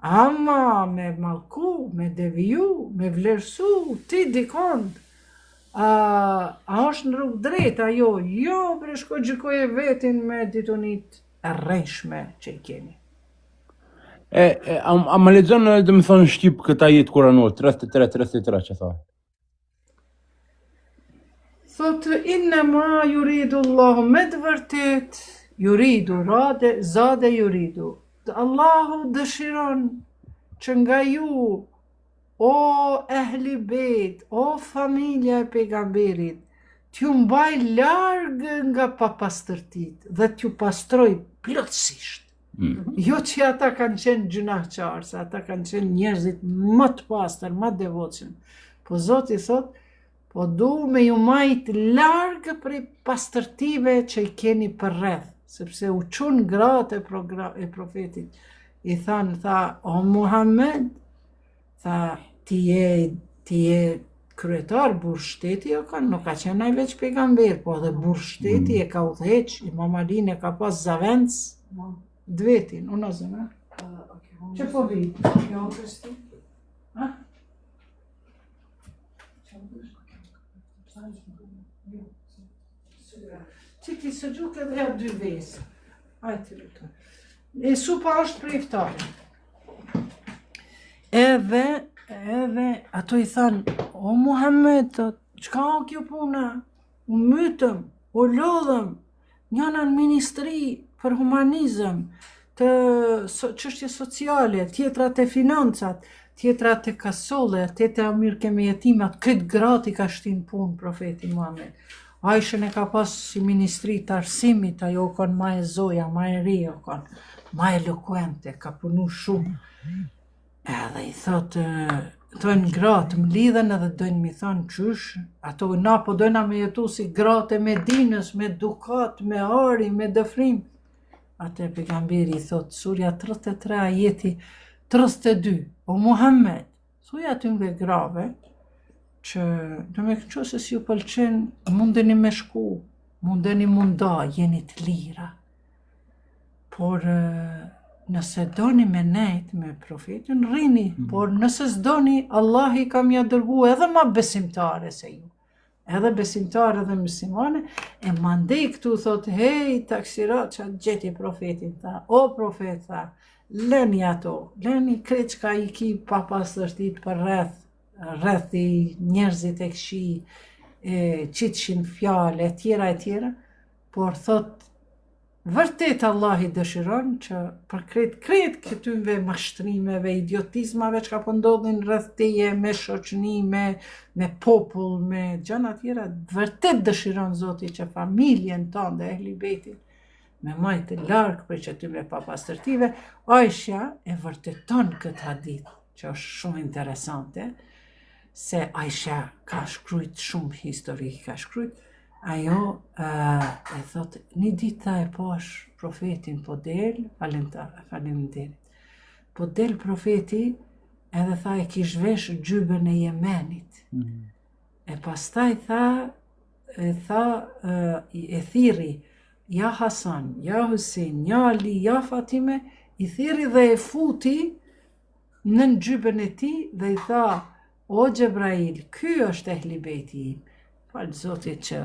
Ama me mallku, me deviju, me vlerësu, ti dikond, a është në rrugë drejt ajo? Jo, për shko gjykoje vetin me ditonit e rrejshme që i kemi. A më lexon dhe më thonë shqip këta jetë kuranor, 33 që tha? Thotë, inna ma juridu Allahu me të vërtet, juridu, zade juridu. Allahu dëshiron që nga ju, o ehli bejt, o familja e pejgamberit, t'ju mbaj largë nga papastërtit dhe t'ju pastroj plotësisht. Jo që ata kanë qenë gjunaqarë, se ata kanë qenë njerëzit më të pastër, më devotshëm. Po Zoti thot, po du me ju majt largë prej pastërtive që i keni përreth, sepse u çun gratë e profetit. I tha, o Muhammed, tha, ti je kryetar, burr shteti, jo kanë, nuk ka qenë ai veç pejgamber, po edhe burr shteti e ka udhëheq, Imam Alin e ka pas zavendës, dvetin, unë zëmë. Që po vi? Që ti së gjuk edhe e 2 vesë. Ajtë lutën. E supa është për iftari. Edhe ato i thanë, o Muhammed, qka o kjo puna? U mytëm, u lodhëm, njëna në ministri për humanizëm, të çështje sociale, tjetra të financat, tjetra të kasolle, tjetra mirë keme jetimat, këtë gratë i ka shtin punë profeti Muhammed. Aishën e ka pas si ministri të arsimit, ajo kon ma e zoja, ma e ri, kon ma elokuente, ka punu shumë. Edhe i thonë gratë, më lidhen edhe dojnë mi thonë qysh, ato na po dojna me jetu si gratë e Medinës, me dukat, me ari, me dëfrim. Atë pejgamberi i thotë, surja 33, ajeti 32, o Muhammed, thuj aty nga grave, që do me këqo se si ju pëlqen, mundeni me shku, mundeni munda, jeni të lira. Por nëse doni me nejt, me profetin, rrini, por nëse s'doni, Allah i kam ja dërgu edhe ma besimtare se ju. Edhe besimtare dhe muslimane, e mandej këtu thot, hej, taksirat që gjeti profetin, tha, o profet, tha, leni ato, leni kreç ka i ki papastërtit për rreth i njerëzit e këshi, qitshin fjale, e tjera, por thot, vërtet Allah i dëshiron që për kretë këtymve mashtrimeve, idiotizmave që ka pëndodhin rreth teje, me shoqni, me popull, me gjana tjera, vërtet dëshiron Zoti që familjen tonë dhe ehli bejtin me majtë largë për këtymve papastërtive. Aisha e vërteton këtë hadith, që është shumë interesante, se Aisha ka shkrujt shumë histori, ka shkrujt. Ajo e thot, një dita e pash profetin po del, faleminderit, po del profeti edhe tha e kish vesh gjybën e Jemenit. E pastaj e thiri, ja Hasan, ja Husin, ja Ali, ja Fatime, i thiri dhe e futi në gjybën e ti dhe i tha, o Gjebrail, ky është ehli bejti im, falë Zotit që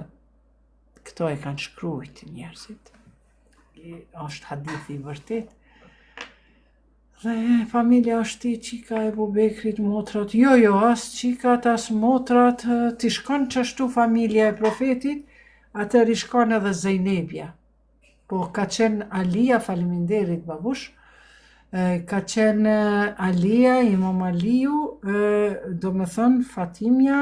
këto e kanë shkrujt njerëzit. Është hadith i vërtet. Dhe familja është ti qika e Bubekrit, motrat, jo, as qikat, as motrat, t'i shkon qështu familja e profetit, atër i shkon edhe Zejnebja. Po ka qenë Alia, faleminderit babush, ka qenë Alia, Imam Aliu, do me thënë Fatimja,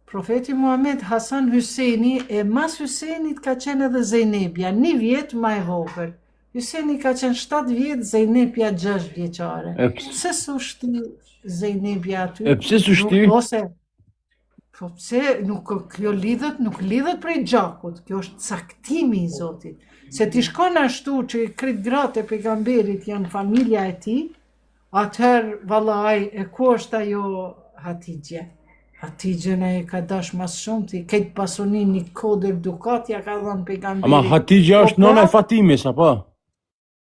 profeti Muhammed, Hasan Hyseni, e mas Hysenit ka qenë edhe Zejnebja, 1 vjet ma e vogël. Hyseni ka qenë 7 vjet, Zejnebja 6 vjeqare. Pse s'u shti Zejnebja aty? Pse s'u shti? Ose, po pse nuk lidhet prej gjakut, kjo është caktimi i Zotit. Se ti shkon ashtu që krejt gratë e pejgamberit janë familja e ti, atëherë vallaj e ku është ajo Hatixhe? Hatixhen e ka dash mas shumë ti, këtë pasunin një kodër dukatja ka dhënë pejgamberit. Ama Hatixha është nona e Fatimis, apo?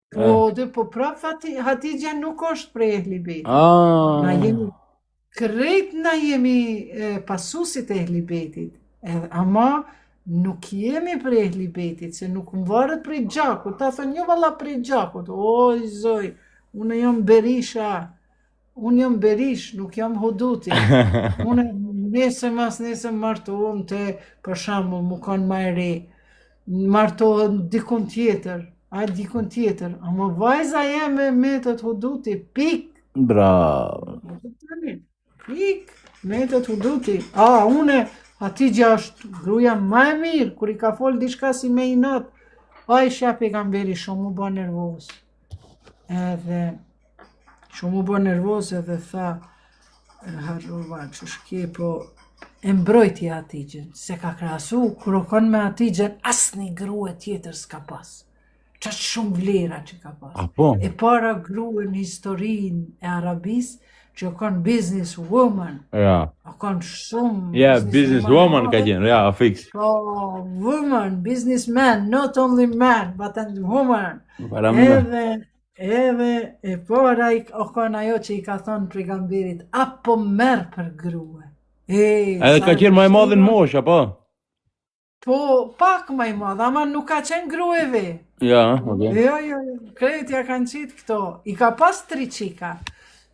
Po prap Hatixha nuk është prej Ehli Bejtit. Na jemi pasusit e Ehli Bejtit, ama nuk jemi prej Ehli Bejtit, se nuk më varet prej gjakut. Ta thënë jo valla prej gjakut, oj zoj, unë jam Berish, nuk jam Huduti. Unë nesër martohem të, për shembull, mu kanë ma e re, martohem dikun tjetër, ama vajza jeme metët Huduti, pik. Bravo. Pik, metët Huduti. Une, Hatixha është gruja ma e mirë, kur i ka folë diçka si me inat, i shja pejgamberi shumë u bë nervoz. Shumë u bë nervoz edhe tha, harrova që shkje, po e mbrojti Hatixhen, se ka krahasu, kur u kon me Hatixhen, asnjë grua tjetër s'ka pas. Qatë shumë vlera që ka pas. E para grua në historinë e Arabisë, që u kon business woman. U kon shumë business woman ka qenë, fix. Woman, businessman, not only man, but and woman. Edhe e para o kon ajo që i ka thonë pejgamberit, apo merr për grua. Edhe ka qenë më e madhe në mosh, apo? Po, pak më e madhe, ama nuk ka qenë grueve. Jo, kretja kanë qitë këto. I ka pas 3 qika.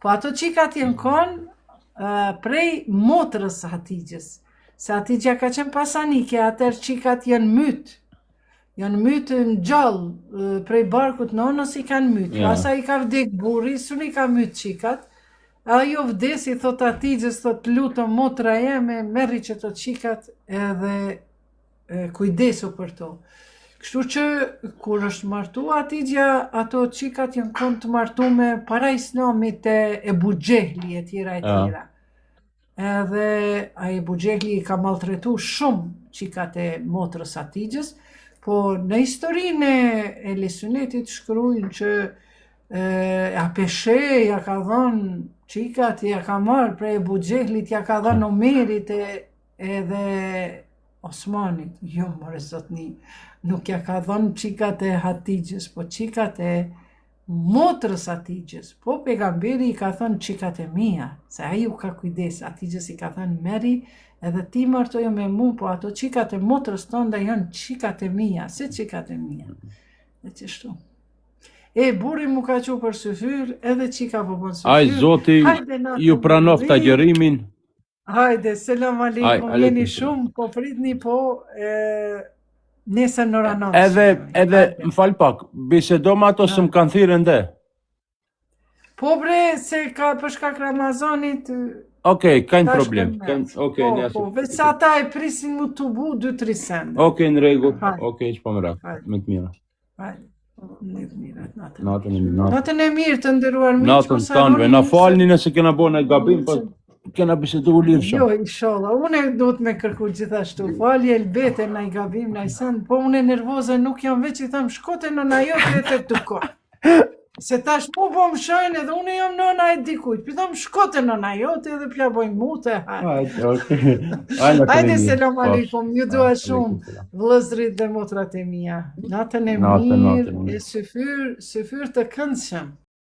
Po ato qikat jenë konë prej motrës Hatixhes. Se Hatixha ka qenë pasanike, atër qikat jenë mytë. Janë mytë në gjallë, prej barkut nonës i kanë mytë. Asa i ka vdek burri, sun i ka mytë qikat. Ajo vdesi, thot Hatixhes, thot lutëm motra jeme, merri që të qikat edhe kujdesu për to. Kështu që, kur është martu Hatixha, ato qikat janë konë të martu me para Islamit e Ebu Xehli e tjera. Edhe a Ebu Xehli i ka maltretu shumë qikat e motrës Hatixhes, po në historinë e Lesunetit shkrujnë që Apeshe ja ka dhënë qikat, ja ka marrë prej Ebu Xehlit, ja ka dhënë Omerit edhe Osmanit. Jo, more zotni, nuk ja ka dhënë qikat e Hatixhes, po qikat e motrës Hatixhes. Po pejgamberi i ka thënë qikat e mia, se ai u ka kujdes. Hatixhes i ka thënë meri, edhe ti martojo me mu, po ato qikat e motrës tonda janë qikat e mia, si qikat e mia. Dhe qështu. Burri mu ka qu për syfyr, edhe qika po për syfyr. Aj, zoti, ju pranoft të agjerimin. Hajde, selam aleikum, jeni shumë, po pritni po, nesër në ranon. Edhe, më falë pak, bisedo me ato së më kanë thirë ndë? Po bre, se ka përshkak Ramazanit... Okej, kanë problem. Po, veç sa ata e prisin mu të bu 2-3 sende. Okej, në rregull, okej, që po më rakë, me të mira. Hajde, me të mira, natën. Natën e mirë të ndëruar miq. Natën tanëve, na falni nëse kena bo në gabim, po kena bisedu u lirë shumë. Jo, inshallah, une duhet me kërku gjithashtu, falje, elbete, na i gabim, na i sënë, po une nervoze nuk jam veç i thamë, shkote në na jote e të të kohë. Se tash mu po më shajnë edhe une jam nëna e dikujt, për thamë shkote nëna jote edhe pja bojnë mute, hajde, selam aleikum, ju dua shumë, vëllezrit dhe motrat e mia. Natën e mirë, e syfyr të këndshëm.